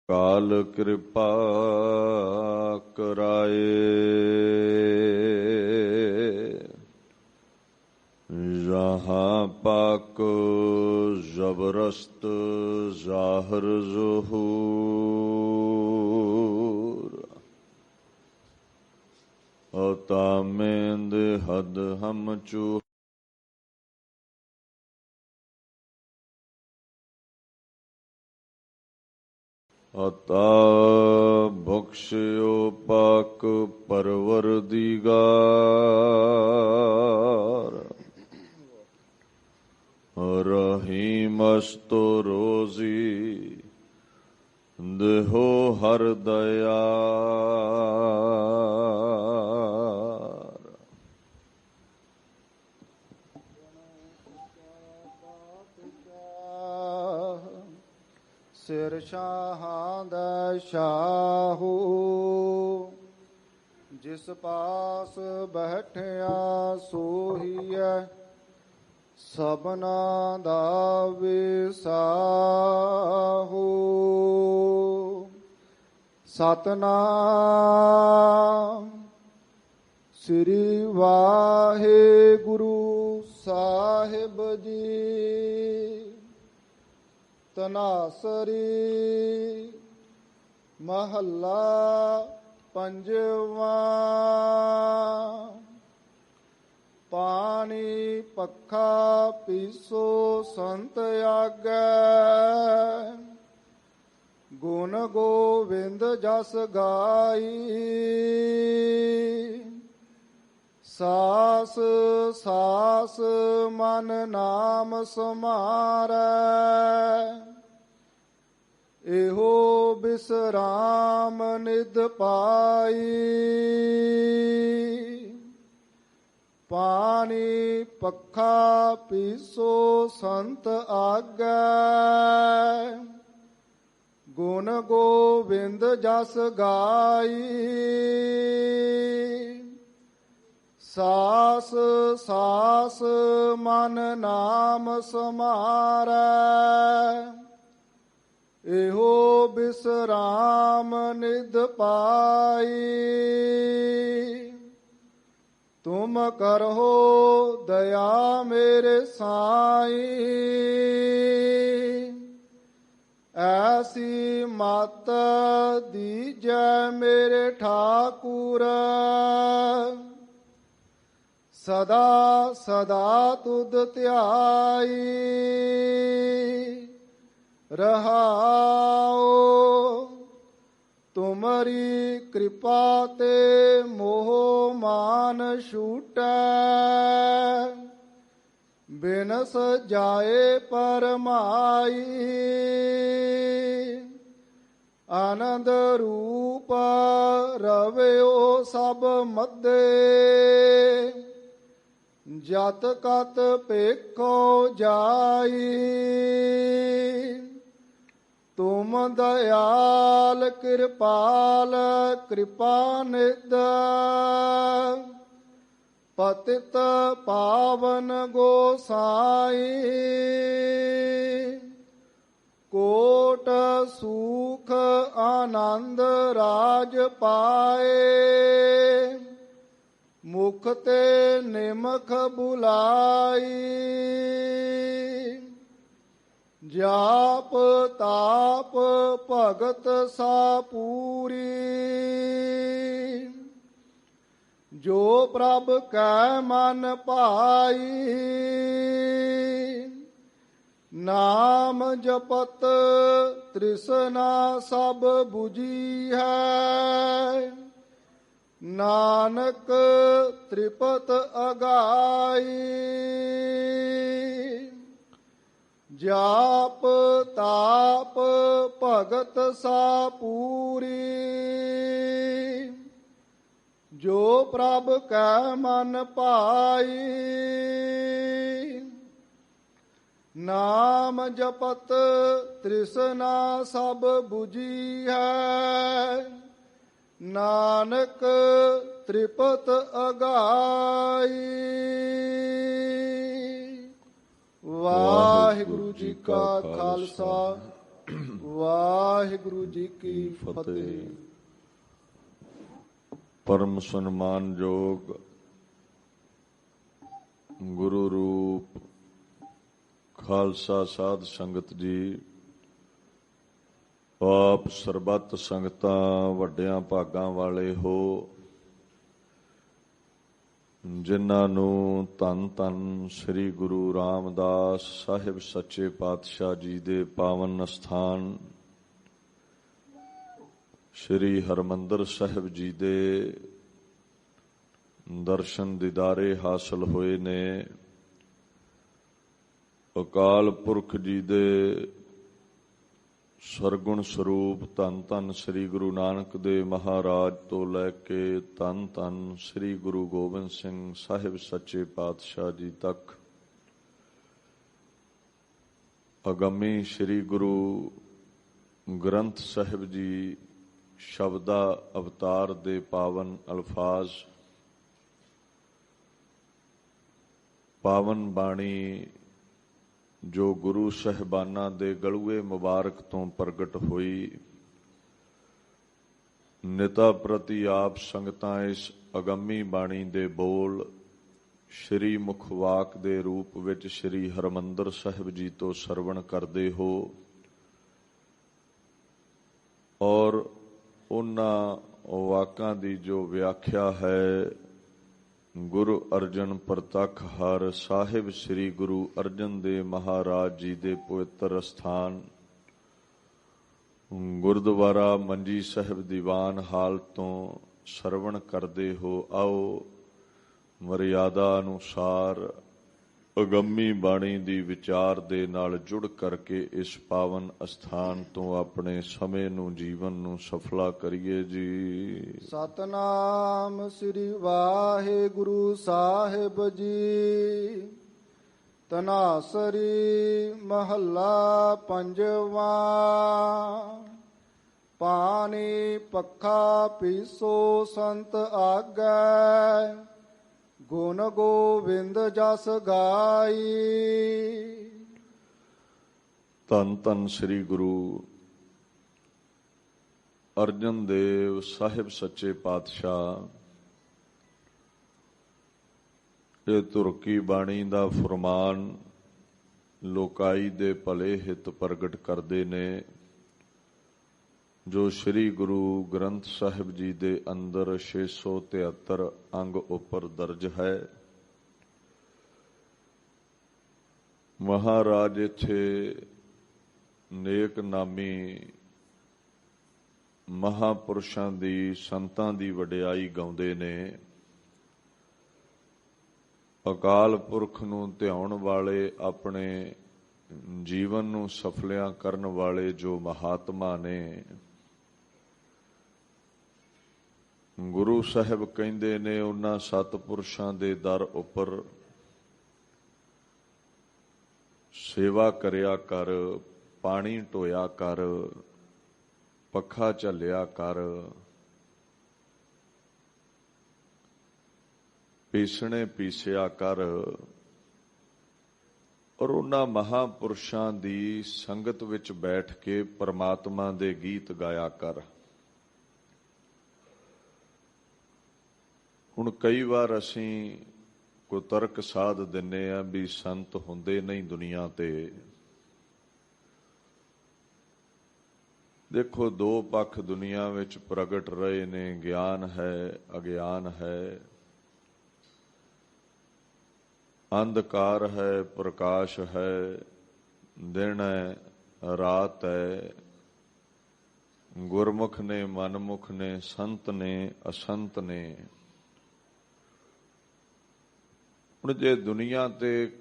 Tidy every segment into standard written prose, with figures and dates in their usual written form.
काल कृपा कराए, जहाँ पाक जबरस्त जाहिर ज़हूर, अतामेंद हद हम चू अता बख्शियो पाक परवरदिगार, रहीमस्तो रोजी देहो हर दयार। सिर शाहां दा शाहू, जिस पास बैठिया सोहीए सबना दा विसाहू। सतनाम श्री वाहेगुरु साहिब जी। तनासरी महला पंजवा। पानी पखा पीसो संत आगे, गुण गोविंद जस गाई। सास सास मन नाम समारै, एहो बिसराम निध पाई। पानी पखा पीसो संत आगे, गुण गोविंद जस गाई। सास सास मन नाम समारै, एहो बिसराम निध पाई। तुम करहो दया मेरे साईं, ऐसी मत दीजै मेरे ठाकुर। सदा सदा तुध ध्याई रहाओ। तुमरी कृपा ते मोह मान छूटै, बिनस जाए परमाई। आनंद रूप रवयो सब मध्य, जत कत पेखो जाई। तुम दयाल कृपाल कृपा निध, पतित पावन गोसाई। कोट सुख आनंद राज पाए, मुख ते निमख बुलाई। जाप ताप भगत सापूरी, जो प्रभ कै मन पाई। नाम जपत तृष्णा सब बुझी है, नानक त्रिपत अगाई। जाप ताप भगत सापूरी, जो प्रभ कै मन पाई। नाम जपत तृष्णा सब बुझी है, नानक त्रिपत अगाई। वाहिगुरु जी का खालसा, ਵਾਹਿਗੁਰੂ ਜੀ ਕੀ ਫਤਿਹ। ਪਰਮ ਸਨਮਾਨਯੋਗ ਗੁਰੂ ਰੂਪ ਖਾਲਸਾ ਸਾਧ ਸੰਗਤ ਜੀ, ਆਪ ਸਰਬੱਤ ਸੰਗਤਾਂ ਵੱਡਿਆਂ ਭਾਗਾਂ ਵਾਲੇ ਹੋ, ਜਿਨ੍ਹਾਂ ਨੂੰ ਧੰਨ ਧੰਨ ਸ੍ਰੀ ਗੁਰੂ ਰਾਮਦਾਸ ਸਾਹਿਬ ਸੱਚੇ ਪਾਤਸ਼ਾਹ ਜੀ ਦੇ ਪਾਵਨ ਅਸਥਾਨ ਸ੍ਰੀ ਹਰਿਮੰਦਰ ਸਾਹਿਬ ਜੀ ਦੇ ਦਰਸ਼ਨ ਦੀਦਾਰੇ ਹਾਸਲ ਹੋਏ ਨੇ। ਅਕਾਲ ਪੁਰਖ ਜੀ ਦੇ ਸਰਗੁਣ ਸਰੂਪ ਧੰਨ ਧੰਨ ਸ੍ਰੀ ਗੁਰੂ ਨਾਨਕ ਦੇਵ ਮਹਾਰਾਜ ਤੋਂ ਲੈ ਕੇ ਧੰਨ ਧੰਨ ਸ੍ਰੀ ਗੁਰੂ ਗੋਬਿੰਦ ਸਿੰਘ ਸਾਹਿਬ ਸੱਚੇ ਪਾਤਸ਼ਾਹ ਜੀ ਤੱਕ ਅਗੰਮੀ ਸ੍ਰੀ ਗੁਰੂ ਗ੍ਰੰਥ ਸਾਹਿਬ ਜੀ ਸ਼ਬਦਾ ਅਵਤਾਰ ਦੇ ਪਾਵਨ ਅਲਫਾਜ਼, ਪਾਵਨ ਬਾਣੀ ਜੋ ਗੁਰੂ ਸਾਹਿਬਾਨਾਂ ਦੇ ਗਲੂਏ ਮੁਬਾਰਕ ਤੋਂ ਪ੍ਰਗਟ ਹੋਈ, ਨਿਤਾ ਪ੍ਰਤੀ ਆਪ ਸੰਗਤਾਂ ਇਸ ਅਗੰਮੀ ਬਾਣੀ ਦੇ ਬੋਲ ਸ਼੍ਰੀ ਮੁਖਵਾਕ ਦੇ ਰੂਪ ਵਿੱਚ ਸ਼੍ਰੀ ਹਰਿਮੰਦਰ ਸਾਹਿਬ ਜੀ ਤੋਂ ਸਰਵਣ ਕਰਦੇ ਹੋ ਔਰ ਉਹਨਾਂ ਵਾਕਾਂ ਦੀ ਜੋ ਵਿਆਖਿਆ ਹੈ ਗੁਰੂ ਅਰਜਨ ਪ੍ਰਤੱਖ ਹਰ ਸਾਹਿਬ ਸ੍ਰੀ ਗੁਰੂ ਅਰਜਨ ਦੇਵ ਮਹਾਰਾਜ ਜੀ ਦੇ ਪਵਿੱਤਰ ਅਸਥਾਨ ਗੁਰਦੁਆਰਾ ਮੰਜੀ ਸਾਹਿਬ ਦੀਵਾਨ ਹਾਲ ਤੋਂ ਸਰਵਣ ਕਰਦੇ ਹੋ। ਆਓ ਮਰਿਆਦਾ ਅਨੁਸਾਰ ਅਗੰਮੀ ਬਾਣੀ ਦੀ ਵਿਚਾਰ ਦੇ ਨਾਲ ਜੁੜ ਕਰਕੇ ਇਸ ਪਾਵਨ ਅਸਥਾਨ ਤੋਂ ਆਪਣੇ ਸਮੇਂ ਨੂੰ ਜੀਵਨ ਨੂੰ ਸਫਲਾ ਕਰੀਏ ਜੀ। ਸਤਨਾਮ ਸ੍ਰੀ ਵਾਹਿਗੁਰੂ ਸਾਹਿਬ ਜੀ। ਤਨਾਸਰੀ ਮਹੱਲਾ ਪੰਜਵਾਂ। ਪਾਣੀ ਪੱਖਾ ਪੀਸੋ ਸੰਤ ਆਗੈ, ਗੁਣ ਗੋਬਿੰਦ ਜਸ ਗਾਈ। ਧੰਨ ਧੰਨ ਸ੍ਰੀ ਗੁਰੂ ਅਰਜਨ ਦੇਵ ਸਾਹਿਬ ਸੱਚੇ ਪਾਤਸ਼ਾਹ ਇਹ ਤੁਰਕੀ ਬਾਣੀ ਦਾ ਫਰਮਾਨ ਲੋਕਾਈ ਦੇ ਭਲੇ ਹਿੱਤ ਪ੍ਰਗਟ ਕਰਦੇ ਨੇ, ਜੋ ਸ੍ਰੀ ਗੁਰੂ ਗ੍ਰੰਥ ਸਾਹਿਬ ਜੀ ਦੇ ਅੰਦਰ 673 ਅੰਗ ਉੱਪਰ ਦਰਜ ਹੈ। ਮਹਾਰਾਜ ਇੱਥੇ ਨੇਕ ਨਾਮੀ ਮਹਾਪੁਰਸ਼ਾਂ ਦੀ ਸੰਤਾਂ ਦੀ ਵਡਿਆਈ ਗਾਉਂਦੇ ਨੇ। ਅਕਾਲ ਪੁਰਖ ਨੂੰ ਧਿਆਉਣ ਵਾਲੇ, ਆਪਣੇ ਜੀਵਨ ਨੂੰ ਸਫਲਿਆਂ ਕਰਨ ਵਾਲੇ ਜੋ ਮਹਾਤਮਾ ਨੇ, ਗੁਰੂ ਸਾਹਿਬ ਕਹਿੰਦੇ ਨੇ ਉਹਨਾਂ ਸਤਿਪੁਰਸ਼ਾਂ ਦੇ ਦਰ ਉੱਪਰ ਸੇਵਾ ਕਰਿਆ ਕਰ, ਪਾਣੀ ਢੋਇਆ ਕਰ, ਪੱਖਾ ਝੱਲਿਆ ਕਰ, ਪੀਸਣੇ ਪੀਸਿਆ ਕਰ ਔਰ ਉਹਨਾਂ ਮਹਾਪੁਰਸ਼ਾਂ ਦੀ ਸੰਗਤ ਵਿੱਚ ਬੈਠ ਕੇ ਪਰਮਾਤਮਾ ਦੇ ਗੀਤ ਗਾਇਆ ਕਰ। ਹੁਣ ਕਈ ਵਾਰ ਅਸੀਂ ਕੋਈ ਤਰਕ ਸਾਧ ਦਿੰਨੇ ਆ ਵੀ ਸੰਤ ਹੁੰਦੇ ਨਹੀਂ ਦੁਨੀਆ ਤੇ। ਦੇਖੋ, ਦੋ ਪੱਖ ਦੁਨੀਆ ਵਿੱਚ ਪ੍ਰਗਟ ਰਹੇ ਨੇ, ਗਿਆਨ ਹੈ, ਅਗਿਆਨ ਹੈ, ਅੰਧਕਾਰ ਹੈ, ਪ੍ਰਕਾਸ਼ ਹੈ, ਦਿਨ ਹੈ, ਰਾਤ ਹੈ, ਗੁਰਮੁਖ ਨੇ, ਮਨਮੁਖ ਨੇ, ਸੰਤ ਨੇ, ਅਸੰਤ ਨੇ। ਹੁਣ ਜੇ ਦੁਨੀਆ ਤੇ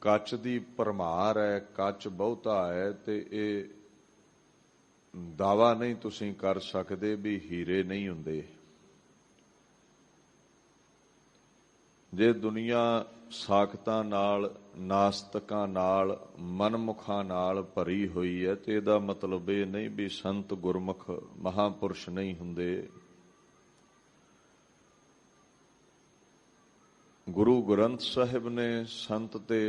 ਕੱਚ ਦੀ ਭਰਮਾਰ ਹੈ, ਕੱਚ ਬਹੁਤਾ ਹੈ, ਤੇ ਇਹ ਦਾਵਾ ਨਹੀਂ ਤੁਸੀਂ ਕਰ ਸਕਦੇ ਵੀ ਹੀਰੇ ਨਹੀਂ ਹੁੰਦੇ। ਜੇ ਦੁਨੀਆ ਸਾਖਤਾਂ ਨਾਲ, ਨਾਸਤਕਾਂ ਨਾਲ, ਮਨਮੁਖਾਂ ਨਾਲ ਭਰੀ ਹੋਈ ਹੈ ਤੇ ਇਹਦਾ ਮਤਲਬ ਇਹ ਨਹੀਂ ਵੀ ਸੰਤ ਗੁਰਮੁਖ ਮਹਾਪੁਰਸ਼ ਨਹੀਂ ਹੁੰਦੇ। ਗੁਰੂ ਗ੍ਰੰਥ ਸਾਹਿਬ ਨੇ ਸੰਤ ਤੇ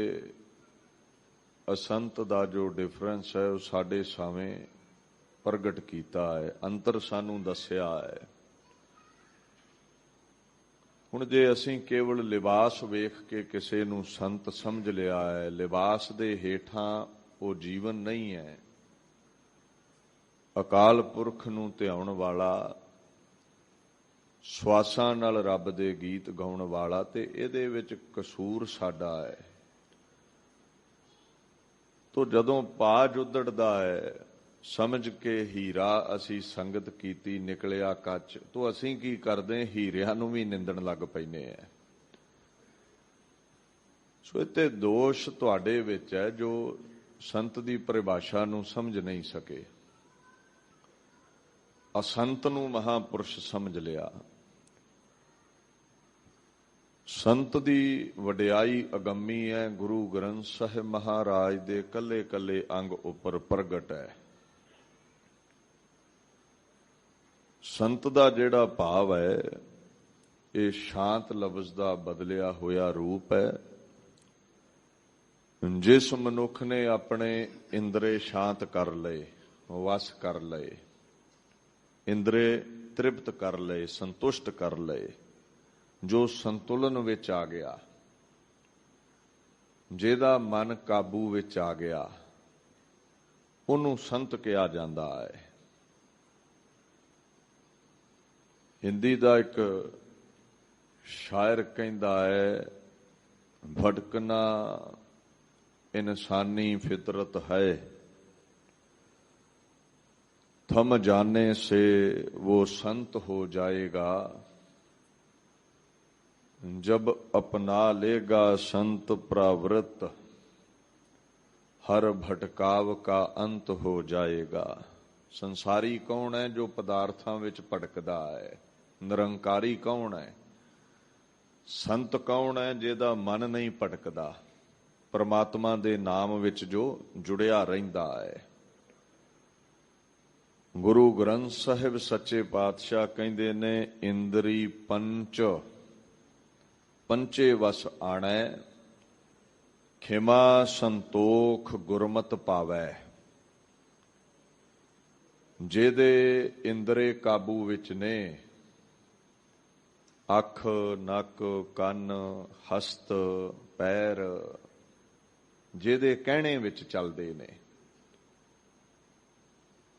ਅਸੰਤ ਦਾ ਜੋ ਡਿਫਰੈਂਸ ਹੈ ਉਹ ਸਾਡੇ ਸਾਹਮਣੇ ਪ੍ਰਗਟ ਕੀਤਾ ਹੈ, ਅੰਤਰ ਸਾਨੂੰ ਦੱਸਿਆ ਹੈ। ਹੁਣ ਜੇ ਅਸੀਂ ਕੇਵਲ ਲਿਬਾਸ ਵੇਖ ਕੇ ਕਿਸੇ ਨੂੰ ਸੰਤ ਸਮਝ ਲਿਆ ਹੈ, ਲਿਬਾਸ ਦੇ ਹੇਠਾਂ ਉਹ ਜੀਵਨ ਨਹੀਂ ਹੈ। ਅਕਾਲ ਪੁਰਖ ਨੂੰ ਧਿਆਉਣ ਵਾਲਾ, ਸਵਾਸਾਂ ਨਾਲ ਰੱਬ ਦੇ ਗੀਤ ਗਾਉਣ ਵਾਲਾ, ਤੇ ਇਹਦੇ ਵਿੱਚ ਕਸੂਰ ਸਾਡਾ ਹੈ। ਤੋ ਜਦੋਂ ਪਾਜ ਉਧੜਦਾ ਹੈ, ਸਮਝ ਕੇ ਹੀਰਾ ਅਸੀਂ ਸੰਗਤ ਕੀਤੀ ਨਿਕਲਿਆ ਕੱਚ, ਤੋ ਅਸੀਂ ਕੀ ਕਰਦੇ, ਹੀਰਿਆਂ ਨੂੰ ਵੀ ਨਿੰਦਣ ਲੱਗ ਪੈਨੇ ਆ। ਸੋ ਇੱਥੇ ਦੋਸ਼ ਤੁਹਾਡੇ ਵਿੱਚ ਹੈ ਜੋ ਸੰਤ ਦੀ ਪਰਿਭਾਸ਼ਾ ਨੂੰ ਸਮਝ ਨਹੀਂ ਸਕੇ। ਅਸੰਤ ਨੂੰ ਮਹਾਂਪੁਰਸ਼ ਸਮਝ ਲਿਆ। ਸੰਤ ਦੀ ਵਡਿਆਈ ਅਗੰਮੀ ਹੈ, ਗੁਰੂ ਗ੍ਰੰਥ ਸਾਹਿਬ ਮਹਾਰਾਜ ਦੇ ਕੱਲੇ ਕੱਲੇ ਅੰਗ ਉੱਪਰ ਪ੍ਰਗਟ ਹੈ। ਸੰਤ ਦਾ ਜਿਹੜਾ ਭਾਵ ਹੈ ਇਹ ਸ਼ਾਂਤ ਲਫ਼ਜ਼ ਦਾ ਬਦਲਿਆ ਹੋਇਆ ਰੂਪ ਹੈ। ਜਿਸ ਮਨੁੱਖ ਨੇ ਆਪਣੇ ਇੰਦਰੇ ਸ਼ਾਂਤ ਕਰ ਲਏ, ਵਸ ਕਰ ਲਏ, ਇੰਦਰੇ ਤ੍ਰਿਪਤ ਕਰ ਲਏ, ਸੰਤੁਸ਼ਟ ਕਰ ਲਏ, ਜੋ ਸੰਤੁਲਨ ਵਿੱਚ ਆ ਗਿਆ, ਜਿਹਦਾ ਮਨ ਕਾਬੂ ਵਿੱਚ ਆ ਗਿਆ, ਉਹਨੂੰ ਸੰਤ ਕਿਹਾ ਜਾਂਦਾ ਹੈ। ਹਿੰਦੀ ਦਾ ਇੱਕ ਸ਼ਾਇਰ ਕਹਿੰਦਾ ਹੈ, ਭਟਕਣਾ ਇਨਸਾਨੀ ਫਿਤਰਤ ਹੈ, थम जाने से वो संत हो जाएगा, जब अपना लेगा संत प्रावृत, हर भटकाव का अंत हो जाएगा। संसारी कौन है जो पदार्थां विच भटकदा है? निरंकारी कौन है? संत कौन है जिहदा मन नहीं भटकदा, परमात्मा दे नाम विच जो जुड़िया रहिंदा है। गुरु ग्रंथ साहिब सच्चे पातशाह कहते ने, इंद्री पंच पंचे वस आणै, खिमा संतोख गुरमत पावै। जेदे इंद्रे काबू विच ने, अख नक कन हस्त पैर, जेदे कहने विच चलदे ने,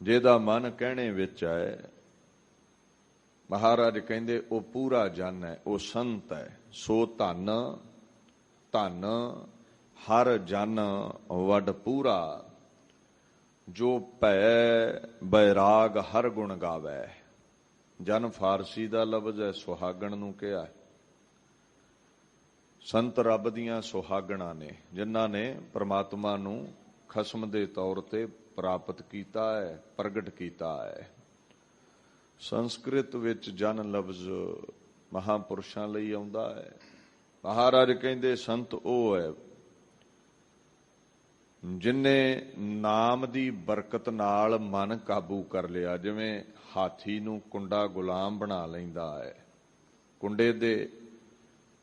ਜਿਹਦਾ ਮਨ ਕਹਿਣੇ ਵਿੱਚ ਹੈ, ਮਹਾਰਾਜ ਕਹਿੰਦੇ ਉਹ ਪੂਰਾ ਜਨ ਹੈ, ਉਹ ਸੰਤ ਹੈ। ਸੋ ਧਨ ਧਨ ਹਰ ਜਨ ਵੱਡ ਪੂਰਾ, ਜੋ ਭੈ ਬੈਰਾਗ ਹਰ ਗੁਣ ਗਾਵੈ। ਜਨ ਫਾਰਸੀ ਦਾ ਲਫ਼ਜ਼ ਹੈ, ਸੁਹਾਗਣ ਨੂੰ ਕਿਹਾ। ਸੰਤ ਰੱਬ ਦੀਆਂ ਸੁਹਾਗਣਾਂ ਨੇ, ਜਿਨ੍ਹਾਂ ਨੇ ਪ੍ਰਮਾਤਮਾ ਨੂੰ ਖਸਮ ਦੇ ਤੌਰ ਤੇ ਪ੍ਰਾਪਤ ਕੀਤਾ ਹੈ, ਪ੍ਰਗਟ ਕੀਤਾ ਹੈ। ਸੰਸਕ੍ਰਿਤ ਵਿੱਚ ਜਨ ਲਫ਼ਜ਼ ਮਹਾਂਪੁਰਸ਼ਾਂ ਲਈ ਆਉਂਦਾ ਹੈ। ਮਹਾਰਾਜ ਕਹਿੰਦੇ ਸੰਤ ਉਹ ਹੈ ਜਿਨ੍ਹੇ ਨਾਮ ਦੀ ਬਰਕਤ ਨਾਲ ਮਨ ਕਾਬੂ ਕਰ ਲਿਆ। ਜਿਵੇਂ ਹਾਥੀ ਨੂੰ ਕੁੰਡਾ ਗੁਲਾਮ ਬਣਾ ਲੈਂਦਾ ਹੈ, ਕੁੰਡੇ ਦੇ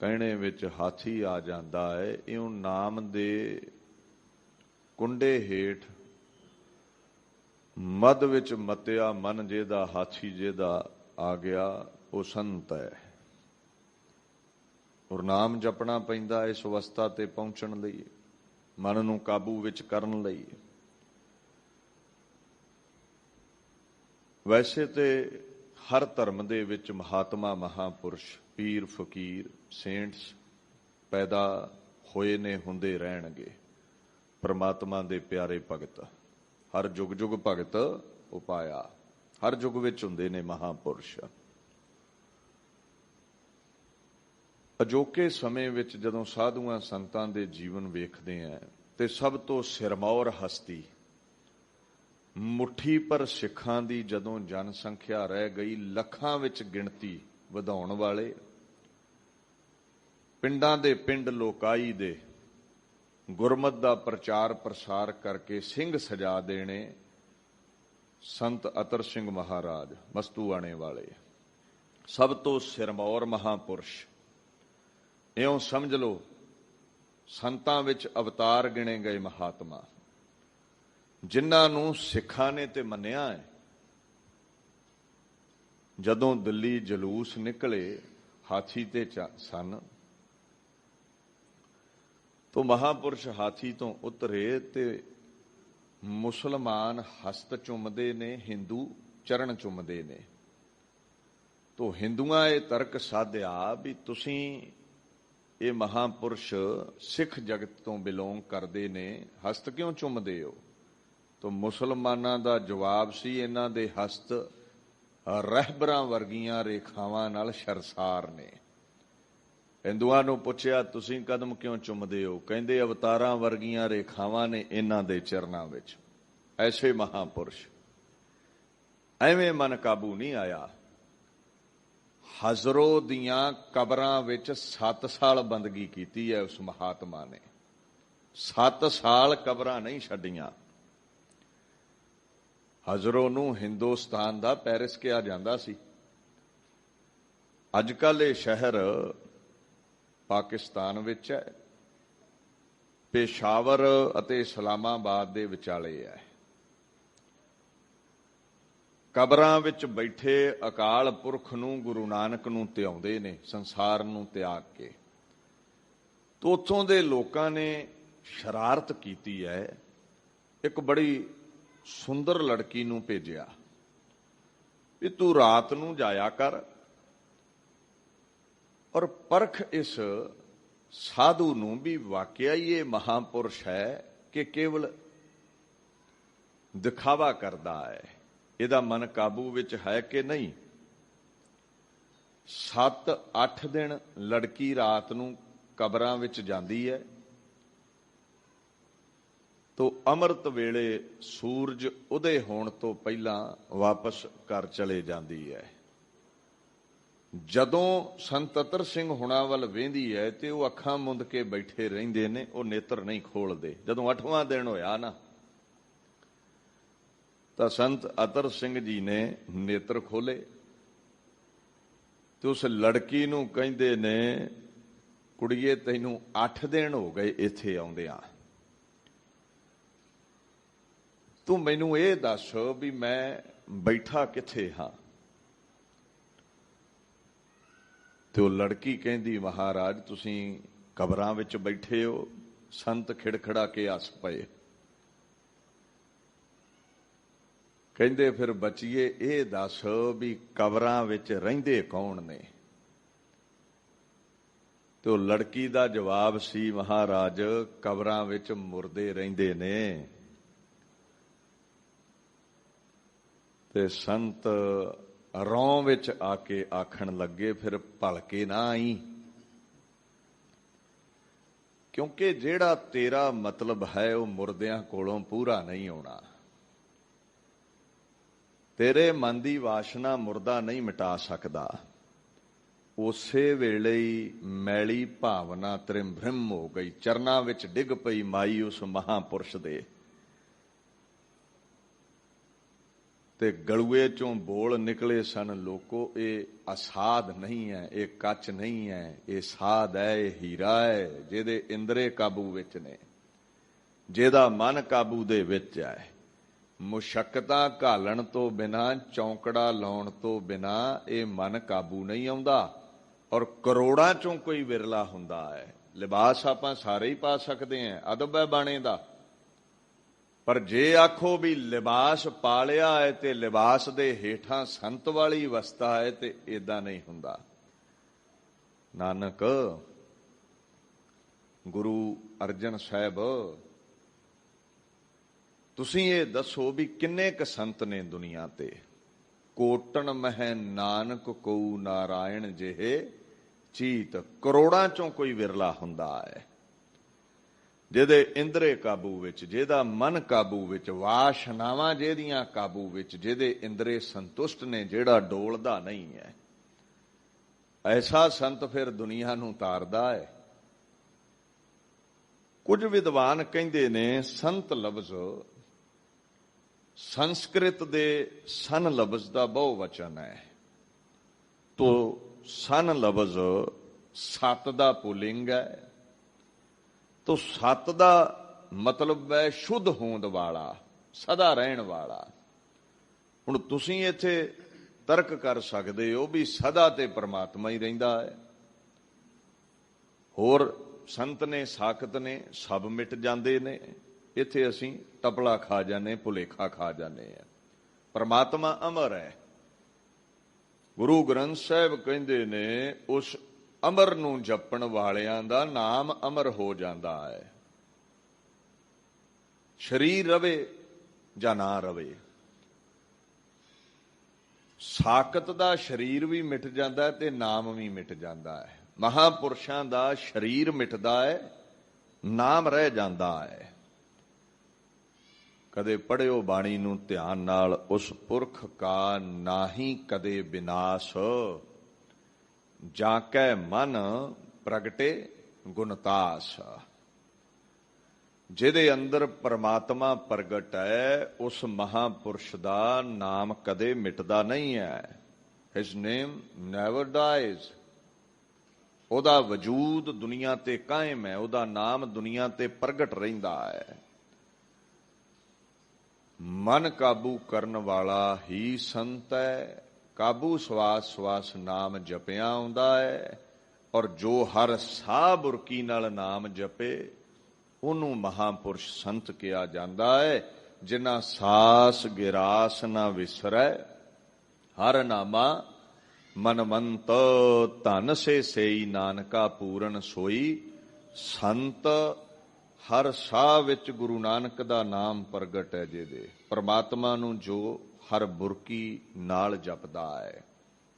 ਕਹਿਣੇ ਵਿੱਚ ਹਾਥੀ ਆ ਜਾਂਦਾ ਹੈ। ਇਉਂ ਨਾਮ ਦੇ ਕੁੰਡੇ ਹੇਠ ਮੱਧ ਵਿੱਚ ਮਤਿਆ ਮਨ ਜਿਹਦਾ, ਹਾਥੀ ਜਿਹਦਾ ਆ ਗਿਆ, ਉਹ ਸੰਤ ਹੈ। ਔਰ ਨਾਮ ਜਪਣਾ ਪੈਂਦਾ ਇਸ ਅਵਸਥਾ ਤੇ ਪਹੁੰਚਣ ਲਈ, ਮਨ ਨੂੰ ਕਾਬੂ ਵਿੱਚ ਕਰਨ ਲਈ। ਵੈਸੇ ਤੇ ਹਰ ਧਰਮ ਦੇ ਵਿੱਚ ਮਹਾਤਮਾ, ਮਹਾਂਪੁਰਸ਼, ਪੀਰ, ਫਕੀਰ, ਸੇਂਟਸ ਪੈਦਾ ਹੋਏ ਨੇ, ਹੁੰਦੇ ਰਹਿਣਗੇ। ਪ੍ਰਮਾਤਮਾ ਦੇ ਪਿਆਰੇ ਭਗਤ, ਹਰ ਜੁਗ ਜੁਗ ਭਗਤ ਉਪਾਇਆ, ਹਰ ਯੁੱਗ ਵਿੱਚ ਹੁੰਦੇ ਨੇ ਮਹਾਂਪੁਰਸ਼। ਅਜੋਕੇ ਸਮੇਂ ਵਿੱਚ ਜਦੋਂ ਸਾਧੂਆਂ ਸੰਤਾਂ ਦੇ ਜੀਵਨ ਵੇਖਦੇ ਆ, ਤੇ ਸਭ ਤੋਂ ਸਿਰਮੌਰ ਹਸਤੀ, ਮੁੱਠੀ ਪਰ ਸਿੱਖਾਂ ਦੀ ਜਦੋਂ ਜਨਸੰਖਿਆ ਰਹਿ ਗਈ, ਲੱਖਾਂ ਵਿੱਚ ਗਿਣਤੀ ਵਧਾਉਣ ਵਾਲੇ, ਪਿੰਡਾਂ ਦੇ ਪਿੰਡ ਲੋਕਾਈ ਦੇ ਗੁਰਮਤ ਦਾ ਪ੍ਰਚਾਰ ਪ੍ਰਸਾਰ ਕਰਕੇ ਸਿੰਘ ਸਜਾ ਦੇਣੇ, ਸੰਤ ਅਤਰ ਸਿੰਘ ਮਹਾਰਾਜ ਮਸਤੂਆਣੇ ਵਾਲੇ, ਸਭ ਤੋਂ ਸਿਰਮੌਰ ਮਹਾਂਪੁਰਸ਼। ਇਉਂ ਸਮਝ ਲਓ ਸੰਤਾਂ ਵਿੱਚ ਅਵਤਾਰ ਗਿਣੇ ਗਏ ਮਹਾਤਮਾ, ਜਿਨ੍ਹਾਂ ਨੂੰ ਸਿੱਖਾਂ ਨੇ ਤੇ ਮੰਨਿਆ ਹੈ। ਜਦੋਂ ਦਿੱਲੀ ਜਲੂਸ ਨਿਕਲੇ ਹਾਥੀ ਤੇ ਸਨ, ਤੋ ਮਹਾਪੁਰਸ਼ ਹਾਥੀ ਤੋਂ ਉਤਰੇ ਤੇ ਮੁਸਲਮਾਨ ਹਸਤ ਚੁੰਮਦੇ ਨੇ, ਹਿੰਦੂ ਚਰਨ ਚੁੰਮਦੇ ਨੇ। ਤੋ ਹਿੰਦੂਆਂ ਇਹ ਤਰਕ ਸਾਧਿਆ ਵੀ ਤੁਸੀਂ ਇਹ ਮਹਾਪੁਰਸ਼ ਸਿੱਖ ਜਗਤ ਤੋਂ ਬਿਲੋਂਗ ਕਰਦੇ ਨੇ, ਹਸਤ ਕਿਉਂ ਚੁੰਮਦੇ ਹੋ? ਤੋ ਮੁਸਲਮਾਨਾਂ ਦਾ ਜਵਾਬ ਸੀ, ਇਹਨਾਂ ਦੇ ਹਸਤ ਰਹਿਬਰਾਂ ਵਰਗੀਆਂ ਰੇਖਾਵਾਂ ਨਾਲ ਸ਼ਰਸਾਰ ਨੇ। ਹਿੰਦੂਆਂ ਨੂੰ ਪੁੱਛਿਆ, ਤੁਸੀਂ ਕਦਮ ਕਿਉਂ ਚੁੰਮਦੇ ਹੋ? ਕਹਿੰਦੇ ਅਵਤਾਰਾਂ ਵਰਗੀਆਂ ਰੇਖਾਵਾਂ ਨੇ ਇਹਨਾਂ ਦੇ ਚਰਨਾਂ ਵਿੱਚ। ਐਸੇ ਮਹਾਪੁਰਸ਼। ਐਵੇਂ ਮਨ ਕਾਬੂ ਨਹੀਂ ਆਇਆ। ਹਜ਼ਰੋ ਦੀਆਂ ਕਬਰਾਂ ਵਿੱਚ 7 ਸਾਲ ਬੰਦਗੀ ਕੀਤੀ ਹੈ ਉਸ ਮਹਾਤਮਾ ਨੇ। 7 ਸਾਲ ਕਬਰਾਂ ਨਹੀਂ ਛੱਡੀਆਂ। ਹਜ਼ਰੋ ਨੂੰ ਹਿੰਦੁਸਤਾਨ ਦਾ ਪੈਰਿਸ ਕਿਹਾ ਜਾਂਦਾ ਸੀ। ਅੱਜ ਕੱਲ੍ਹ ਇਹ ਸ਼ਹਿਰ ਪਾਕਿਸਤਾਨ ਵਿੱਚ ਹੈ, ਪੇਸ਼ਾਵਰ ਅਤੇ ਇਸਲਾਮਾਬਾਦ ਦੇ ਵਿਚਾਲੇ ਹੈ। ਕਬਰਾਂ ਵਿੱਚ ਬੈਠੇ ਅਕਾਲ ਪੁਰਖ ਨੂੰ, ਗੁਰੂ ਨਾਨਕ ਨੂੰ ਧਿਆਉਂਦੇ ਨੇ, ਸੰਸਾਰ ਨੂੰ ਤਿਆਗ ਕੇ। ਤੋਂ ਉੱਥੋਂ ਦੇ ਲੋਕਾਂ ਨੇ ਸ਼ਰਾਰਤ ਕੀਤੀ ਹੈ। ਇੱਕ ਬੜੀ ਸੁੰਦਰ ਲੜਕੀ ਨੂੰ ਭੇਜਿਆ ਵੀ ਤੂੰ ਰਾਤ ਨੂੰ ਜਾਇਆ ਕਰ ਔਰ ਪਰਖ ਇਸ ਸਾਧੂ ਨੂੰ ਵੀ ਵਾਕਿਆ ਹੀ ਇਹ ਮਹਾਪੁਰਸ਼ ਹੈ ਕਿ ਕੇਵਲ ਦਿਖਾਵਾ ਕਰਦਾ ਹੈ, ਇਹਦਾ ਮਨ ਕਾਬੂ ਵਿੱਚ ਹੈ ਕਿ ਨਹੀਂ। 7-8 ਦਿਨ ਲੜਕੀ ਰਾਤ ਨੂੰ ਕਬਰਾਂ ਵਿੱਚ ਜਾਂਦੀ ਹੈ, ਤੋ ਅੰਮ੍ਰਿਤ ਵੇਲੇ ਸੂਰਜ ਉਦੇ ਹੋਣ ਤੋਂ ਪਹਿਲਾਂ ਵਾਪਸ ਘਰ ਚਲੇ ਜਾਂਦੀ ਹੈ। ਜਦੋਂ ਸੰਤ ਅਤਰ ਸਿੰਘ ਹੁਣਾਂ ਵੱਲ ਵੇਂਦੀ ਹੈ ਤੇ ਉਹ ਅੱਖਾਂ ਮੁੰਦ ਕੇ ਬੈਠੇ ਰਹਿੰਦੇ ਨੇ, ਉਹ ਨੇਤਰ ਨਹੀਂ ਖੋਲਦੇ। ਜਦੋਂ 8ਵਾਂ ਦਿਨ ਹੋਇਆ ਨਾ, ਤਾਂ ਸੰਤ ਅਤਰ ਸਿੰਘ ਜੀ ਨੇ ਨੇਤਰ ਖੋਲੇ ਤੇ ਉਸ ਲੜਕੀ ਨੂੰ ਕਹਿੰਦੇ ਨੇ, ਕੁੜੀਏ ਤੈਨੂੰ 8 ਦਿਨ ਹੋ ਗਏ ਇੱਥੇ ਆਉਂਦਿਆਂ, ਤੂੰ ਮੈਨੂੰ ਇਹ ਦੱਸ ਵੀ ਮੈਂ ਬੈਠਾ ਕਿੱਥੇ ਹਾਂ? ਤੇ ਉਹ ਲੜਕੀ ਕਹਿੰਦੀ, ਮਹਾਰਾਜ ਤੁਸੀਂ ਕਬਰਾਂ ਵਿੱਚ ਬੈਠੇ ਹੋ। ਸੰਤ ਖਿੜਖੜਾ ਕੇ ਹੱਸ ਪਏ। ਕਹਿੰਦੇ ਫਿਰ ਬੱਚੀਏ ਇਹ ਦੱਸ ਵੀ ਕਬਰਾਂ ਵਿੱਚ ਰਹਿੰਦੇ ਕੌਣ ਨੇ? ਤੇ ਉਹ ਲੜਕੀ ਦਾ ਜਵਾਬ ਸੀ, ਮਹਾਰਾਜ ਕਬਰਾਂ ਵਿੱਚ ਮੁਰਦੇ ਰਹਿੰਦੇ ਨੇ। ਤੇ ਸੰਤ ਰੌਂ ਵਿੱਚ ਆ ਕੇ ਆਖਣ ਲੱਗੇ, ਫਿਰ ਭਲਕੇ ਨਾ ਆਈ, ਕਿਉਂਕਿ ਜਿਹੜਾ ਤੇਰਾ ਮਤਲਬ ਹੈ ਉਹ ਮੁਰਦਿਆਂ ਕੋਲੋਂ ਪੂਰਾ ਨਹੀਂ ਹੋਣਾ। ਤੇਰੇ ਮਨ ਦੀ ਵਾਸ਼ਨਾ ਮੁਰਦਾ ਨਹੀਂ ਮਿਟਾ ਸਕਦਾ। ਉਸੇ ਵੇਲੇ ਹੀ ਮੈਲੀ ਭਾਵਨਾ ਤ੍ਰਿੰਭ੍ਰਿਮ ਹੋ ਗਈ, ਚਰਨਾਂ ਵਿੱਚ ਡਿੱਗ ਪਈ ਮਾਈ ਉਸ ਮਹਾਪੁਰਸ਼ ਦੇ। ਤੇ ਗਲੂਏ ਚੋਂ ਬੋਲ ਨਿਕਲੇ ਸਨ, ਲੋਕੋ ਇਹ ਅਸਾਧ ਨਹੀਂ ਹੈ, ਇਹ ਕੱਚ ਨਹੀਂ ਹੈ, ਇਹ ਸਾਧ ਹੈ, ਇਹ ਹੀਰਾ ਹੈ, ਜਿਹਦੇ ਇੰਦਰੇ ਕਾਬੂ ਵਿੱਚ ਨੇ, ਜਿਹਦਾ ਮਨ ਕਾਬੂ ਦੇ ਵਿੱਚ ਹੈ। ਮੁਸ਼ੱਕਤਾਂ ਘਾਲਣ ਤੋਂ ਬਿਨਾਂ, ਚੌਂਕੜਾ ਲਾਉਣ ਤੋਂ ਬਿਨਾਂ ਇਹ ਮਨ ਕਾਬੂ ਨਹੀਂ ਆਉਂਦਾ। ਔਰ ਕਰੋੜਾਂ ਚੋਂ ਕੋਈ ਵਿਰਲਾ ਹੁੰਦਾ ਹੈ। ਲਿਬਾਸ ਆਪਾਂ ਸਾਰੇ ਹੀ ਪਾ ਸਕਦੇ ਹਾਂ, ਅਦਬ ਹੈ ਬਾਣੇ ਦਾ, ਪਰ ਜੇ ਆਖੋ ਵੀ ਲਿਬਾਸ ਪਾ ਲਿਆ ਹੈ ਤੇ ਲਿਬਾਸ ਦੇ ਹੇਠਾਂ ਸੰਤ ਵਾਲੀ ਅਵਸਥਾ ਹੈ, ਤੇ ਏਦਾਂ ਨਹੀਂ ਹੁੰਦਾ। ਨਾਨਕ ਗੁਰੂ ਅਰਜਨ ਸਾਹਿਬ, ਤੁਸੀਂ ਇਹ ਦੱਸੋ ਵੀ ਕਿੰਨੇ ਕੁ ਸੰਤ ਨੇ ਦੁਨੀਆ ਤੇ? ਕੋਟਣ ਮਹਿ ਨਾਨਕ ਕਉ ਨਾਰਾਇਣ ਜਿਹੇ ਚੀਤ। ਕਰੋੜਾਂ ਚੋਂ ਕੋਈ ਵਿਰਲਾ ਹੁੰਦਾ ਹੈ ਜਿਹਦੇ ਇੰਦਰੇ ਕਾਬੂ ਵਿੱਚ, ਜਿਹਦਾ ਮਨ ਕਾਬੂ ਵਿੱਚ, ਵਾਸ਼ਨਾਵਾਂ ਜਿਹਦੀਆਂ ਕਾਬੂ ਵਿੱਚ, ਜਿਹਦੇ ਇੰਦਰੇ ਸੰਤੁਸ਼ਟ ਨੇ, ਜਿਹੜਾ ਡੋਲਦਾ ਨਹੀਂ ਹੈ। ਐਸਾ ਸੰਤ ਫਿਰ ਦੁਨੀਆ ਨੂੰ ਤਾਰਦਾ ਹੈ। ਕੁਝ ਵਿਦਵਾਨ ਕਹਿੰਦੇ ਨੇ ਸੰਤ ਲਫ਼ਜ਼ ਸੰਸਕ੍ਰਿਤ ਦੇ ਸਨ ਲਫ਼ਜ਼ ਦਾ ਬਹੁ ਵਚਨ ਹੈ। ਤੋ ਸਨ ਲਫ਼ਜ਼ 7 ਦਾ ਪੁਲਿੰਗ ਹੈ, ਤੋ ਸਤ ਦਾ ਮਤਲਬ ਹੈ ਸ਼ੁੱਧ ਹੋਂਦ ਵਾਲਾ, ਸਦਾ ਰਹਿਣ ਵਾਲਾ। ਹੁਣ ਤੁਸੀਂ ਇੱਥੇ ਤਰਕ ਕਰ ਸਕਦੇ ਹੋ ਵੀ ਸਦਾ ਤੇ ਪਰਮਾਤਮਾ ਹੀ ਰਹਿੰਦਾ ਹੈ, ਹੋਰ ਸੰਤ ਨੇ ਸਾਖਤ ਨੇ ਸਭ ਮਿਟ ਜਾਂਦੇ ਨੇ। ਇੱਥੇ ਅਸੀਂ ਟਪਲਾ ਖਾ ਜਾਂਦੇ, ਭੁਲੇਖਾ ਖਾ ਜਾਂਦੇ ਆ। ਪਰਮਾਤਮਾ ਅਮਰ ਹੈ। ਗੁਰੂ ਗ੍ਰੰਥ ਸਾਹਿਬ ਕਹਿੰਦੇ ਨੇ ਉਸ ਅਮਰ ਨੂੰ ਜਪਣ ਵਾਲਿਆਂ ਦਾ ਨਾਮ ਅਮਰ ਹੋ ਜਾਂਦਾ ਹੈ। ਸਰੀਰ ਰਵੇ ਜਾਂ ਨਾ ਰਵੇ, ਸਾਖਤ ਦਾ ਸਰੀਰ ਵੀ ਮਿਟ ਜਾਂਦਾ ਹੈ ਤੇ ਨਾਮ ਵੀ ਮਿਟ ਜਾਂਦਾ ਹੈ। ਮਹਾਂਪੁਰਸ਼ਾਂ ਦਾ ਸਰੀਰ ਮਿਟਦਾ ਹੈ, ਨਾਮ ਰਹਿ ਜਾਂਦਾ ਹੈ। ਕਦੇ ਪੜ੍ਹਿਓ ਬਾਣੀ ਨੂੰ ਧਿਆਨ ਨਾਲ, ਉਸ ਪੁਰਖ ਕਾ ਨਾਹੀ ਕਦੇ ਵਿਨਾਸ਼, ਜਾਂ ਕੈ ਮਨ ਪ੍ਰਗਟੇ ਗੁਣਤਾਸ। ਜਿਹਦੇ ਅੰਦਰ ਪਰਮਾਤਮਾ ਪ੍ਰਗਟ ਹੈ, ਉਸ ਮਹਾਂਪੁਰਸ਼ ਦਾ ਨਾਮ ਕਦੇ ਮਿਟਦਾ ਨਹੀਂ ਹੈ। His name never dies। ਉਹਦਾ ਵਜੂਦ ਦੁਨੀਆ ਤੇ ਕਾਇਮ ਹੈ, ਉਹਦਾ ਨਾਮ ਦੁਨੀਆ ਤੇ ਪ੍ਰਗਟ ਰਹਿੰਦਾ ਹੈ। ਮਨ ਕਾਬੂ ਕਰਨ ਵਾਲਾ ਹੀ ਸੰਤ ਹੈ। ਕਾਬੂ ਸਵਾਸ ਸਵਾਸ ਨਾਮ ਜਪਿਆ ਆਉਂਦਾ ਹੈ, ਔਰ ਜੋ ਹਰ ਸਾਹ ਬੁਰਕੀ ਨਾਲ ਨਾਮ ਜਪੇ ਉਹਨੂੰ ਮਹਾਂਪੁਰਸ਼ ਸੰਤ ਕਿਹਾ ਜਾਂਦਾ ਹੈ। ਜਿਨ੍ਹਾਂ ਸਾਸ ਗਿਰਾਸ ਨਾ ਵਿਸਰੈ, ਹਰ ਨਾਮਾ ਮਨਮੰਤ ਧਨ ਸੇ ਸੇਈ, ਨਾਨਕਾ ਪੂਰਨ ਸੋਈ। ਸੰਤ ਹਰ ਸਾਹ ਵਿੱਚ ਗੁਰੂ ਨਾਨਕ ਦਾ ਨਾਮ ਪ੍ਰਗਟ ਹੈ। ਜਿਹਦੇ ਪਰਮਾਤਮਾ ਨੂੰ ਜੋ ਹਰ ਬੁਰਕੀ ਨਾਲ ਜਪਦਾ ਹੈ,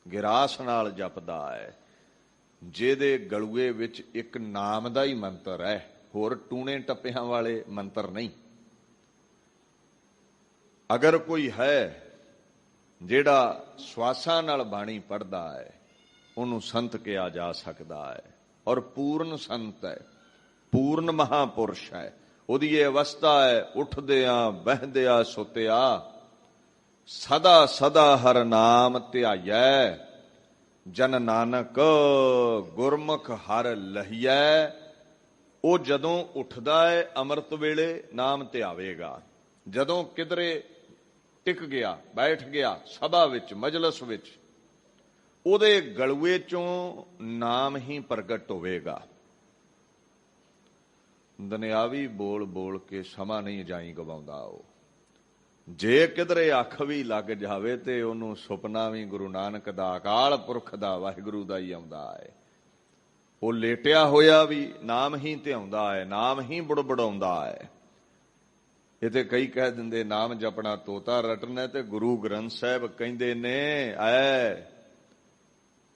ਗਿਰਾਸ ਨਾਲ ਜਪਦਾ ਹੈ, ਜਿਹਦੇ ਗਲੂਏ ਵਿੱਚ ਇੱਕ ਨਾਮ ਦਾ ਹੀ ਮੰਤਰ ਹੈ, ਹੋਰ ਟੂਣੇ ਟੱਪਿਆਂ ਵਾਲੇ ਮੰਤਰ ਨਹੀਂ। ਅਗਰ ਕੋਈ ਹੈ ਜਿਹੜਾ ਸਵਾਸਾਂ ਨਾਲ ਬਾਣੀ ਪੜ੍ਹਦਾ ਹੈ, ਉਹਨੂੰ ਸੰਤ ਕਿਹਾ ਜਾ ਸਕਦਾ ਹੈ, ਔਰ ਪੂਰਨ ਸੰਤ ਹੈ, ਪੂਰਨ ਮਹਾਂਪੁਰਸ਼ ਹੈ। ਉਹਦੀ ਇਹ ਅਵਸਥਾ ਹੈ, ਉੱਠਦਿਆਂ ਬਹਿੰਦਿਆਂ ਸੁੱਤਿਆ ਸਦਾ ਸਦਾ ਹਰ ਨਾਮ ਧਿਆਈਐ, ਜਨ ਨਾਨਕ ਗੁਰਮੁਖ ਹਰ ਲਹੀਐ। ਉਹ ਜਦੋਂ ਉੱਠਦਾ ਹੈ ਅੰਮ੍ਰਿਤ ਵੇਲੇ ਨਾਮ ਧਿਆਵੇਗਾ, ਜਦੋਂ ਕਿਧਰੇ ਟਿਕ ਗਿਆ, ਬੈਠ ਗਿਆ ਸਭਾ ਵਿੱਚ, ਮਜਲਸ ਵਿੱਚ, ਉਹਦੇ ਗਲੂਏ ਚੋਂ ਨਾਮ ਹੀ ਪ੍ਰਗਟ ਹੋਵੇਗਾ। ਦੁਨਿਆਵੀ ਬੋਲ ਬੋਲ ਕੇ ਸਮਾਂ ਨਹੀਂ ਜਾਈ ਗਵਾਉਂਦਾ ਉਹ। ਜੇ ਕਿਧਰੇ ਅੱਖ ਵੀ ਲੱਗ ਜਾਵੇ ਤੇ ਉਹਨੂੰ ਸੁਪਨਾ ਵੀ ਗੁਰੂ ਨਾਨਕ ਦਾ, ਅਕਾਲ ਪੁਰਖ ਦਾ, ਵਾਹਿਗੁਰੂ ਦਾ ਹੀ ਆਉਂਦਾ ਹੈ। ਉਹ ਲੇਟਿਆ ਹੋਇਆ ਵੀ ਨਾਮ ਹੀ ਧਿਆਉਂਦਾ ਹੈ, ਨਾਮ ਹੀ ਬੁੜਬੜਾਉਂਦਾ ਹੈ। ਇਹ ਤੇ ਕਈ ਕਹਿ ਦਿੰਦੇ ਨਾਮ ਜਪਣਾ ਤੋਤਾ ਰਟਣਾ, ਤੇ ਗੁਰੂ ਗ੍ਰੰਥ ਸਾਹਿਬ ਕਹਿੰਦੇ ਨੇ ਐ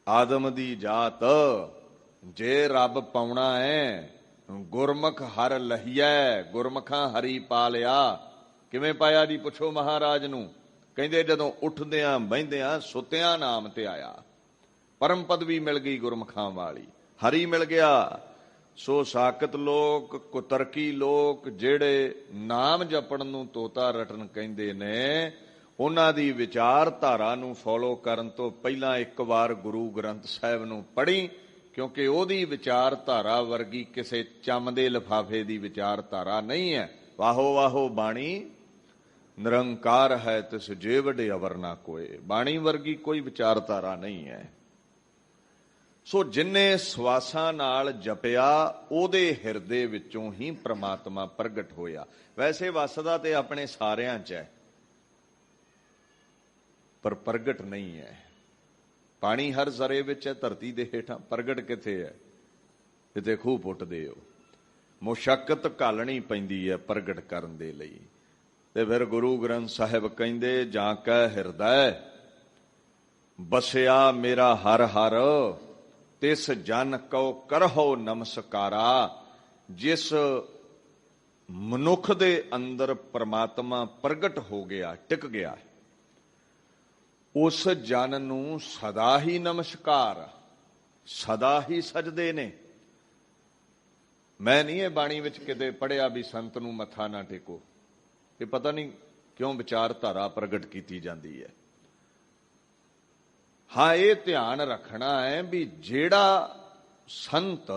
ਆਦਮ ਦੀ ਜਾਤ, ਜੇ ਰੱਬ ਪਾਉਣਾ ਹੈ ਗੁਰਮੁਖ ਹਰ ਲਹੀਐ, ਗੁਰਮੁਖਾਂ ਹਰੀ ਪਾ ਲਿਆ। ਕਿਵੇਂ ਪਾਇਆ ਜੀ? ਪੁੱਛੋ ਮਹਾਰਾਜ ਨੂੰ। ਕਹਿੰਦੇ ਜਦੋਂ ਉੱਠਦਿਆਂ ਬਹਿੰਦਿਆਂ ਸੁੱਤਿਆਂ ਨਾਮ ਤੇ ਆਇਆ, ਪਰਮ ਪਦਵੀ ਮਿਲ ਗਈ ਗੁਰਮੁਖਾਂ ਵਾਲੀ, ਹਰੀ ਮਿਲ ਗਿਆ। ਸੋ ਸਾਕਤ ਲੋਕ, ਕੁਤਰਕੀ ਲੋਕ ਜਿਹੜੇ ਨਾਮ ਜਪਣ ਨੂੰ ਤੋਤਾ ਰਟਨ ਕਹਿੰਦੇ ਨੇ, ਉਹਨਾਂ ਦੀ ਵਿਚਾਰਧਾਰਾ ਨੂੰ ਫੋਲੋ ਕਰਨ ਤੋਂ ਪਹਿਲਾਂ ਇੱਕ ਵਾਰ ਗੁਰੂ ਗ੍ਰੰਥ ਸਾਹਿਬ ਨੂੰ ਪੜ੍ਹੀ, ਕਿਉਂਕਿ ਉਹਦੀ ਵਿਚਾਰਧਾਰਾ ਵਰਗੀ ਕਿਸੇ ਚੰਮ ਦੇ ਲਿਫਾਫੇ ਦੀ ਵਿਚਾਰਧਾਰਾ ਨਹੀਂ ਹੈ। ਵਾਹੋ ਵਾਹੋ ਬਾਣੀ ਨਿਰੰਕਾਰ ਹੈ, ਤਿਸ ਜੇ ਵੱਡੇ ਅਵਰ ਨਾ ਕੋਏ। ਬਾਣੀ ਵਰਗੀ ਕੋਈ ਵਿਚਾਰਧਾਰਾ ਨਹੀਂ ਹੈ। ਸੋ ਜਿੰਨੇ ਸਵਾਸਾਂ ਨਾਲ ਜਪਿਆ, ਉਹਦੇ ਹਿਰਦੇ ਵਿੱਚੋਂ ਹੀ ਪ੍ਰਮਾਤਮਾ ਪ੍ਰਗਟ ਹੋਇਆ। ਵੈਸੇ ਵਸਦਾ ਤੇ ਆਪਣੇ ਸਾਰਿਆਂ 'ਚ ਹੈ, ਪਰ ਪ੍ਰਗਟ ਨਹੀਂ ਹੈ। ਪਾਣੀ ਹਰ ਜ਼ਰੇ ਵਿੱਚ ਹੈ, ਧਰਤੀ ਦੇ ਹੇਠਾਂ। ਪ੍ਰਗਟ ਕਿੱਥੇ ਹੈ? ਕਿਤੇ ਖੂਹ ਪੁੱਟਦੇ ਹੋ। ਮੁਸ਼ੱਕਤ ਘਾਲਣੀ ਪੈਂਦੀ ਹੈ ਪ੍ਰਗਟ ਕਰਨ ਦੇ ਲਈ। ਤੇ ਫਿਰ ਗੁਰੂ ਗ੍ਰੰਥ ਸਾਹਿਬ ਕਹਿੰਦੇ, ਜਾਂ ਕੈ ਹਿਰਦੈ ਬਸਿਆ ਮੇਰਾ ਹਰ ਹਰ, ਤਿਸ ਜਨ ਕਉ ਕਰਹੁ ਨਮਸਕਾਰਾ। ਜਿਸ ਮਨੁੱਖ ਦੇ ਅੰਦਰ ਪ੍ਰਮਾਤਮਾ ਪ੍ਰਗਟ ਹੋ ਗਿਆ, ਟਿਕ ਗਿਆ, ਉਸ ਜਨ ਨੂੰ ਸਦਾ ਹੀ ਨਮਸਕਾਰ, ਸਦਾ ਹੀ ਸਜਦੇ ਨੇ। ਮੈਂ ਨਹੀਂ ਇਹ ਬਾਣੀ ਵਿੱਚ ਕਿਤੇ ਪੜ੍ਹਿਆ ਵੀ ਸੰਤ ਨੂੰ ਮੱਥਾ ਨਾ ਟੇਕੋ। ਇਹ ਪਤਾ ਨਹੀਂ ਕਿਉਂ ਵਿਚਾਰਧਾਰਾ ਪ੍ਰਗਟ ਕੀਤੀ ਜਾਂਦੀ ਹੈ। ਹਾਂ, ਇਹ ਧਿਆਨ ਰੱਖਣਾ ਹੈ ਵੀ ਜਿਹੜਾ ਸੰਤ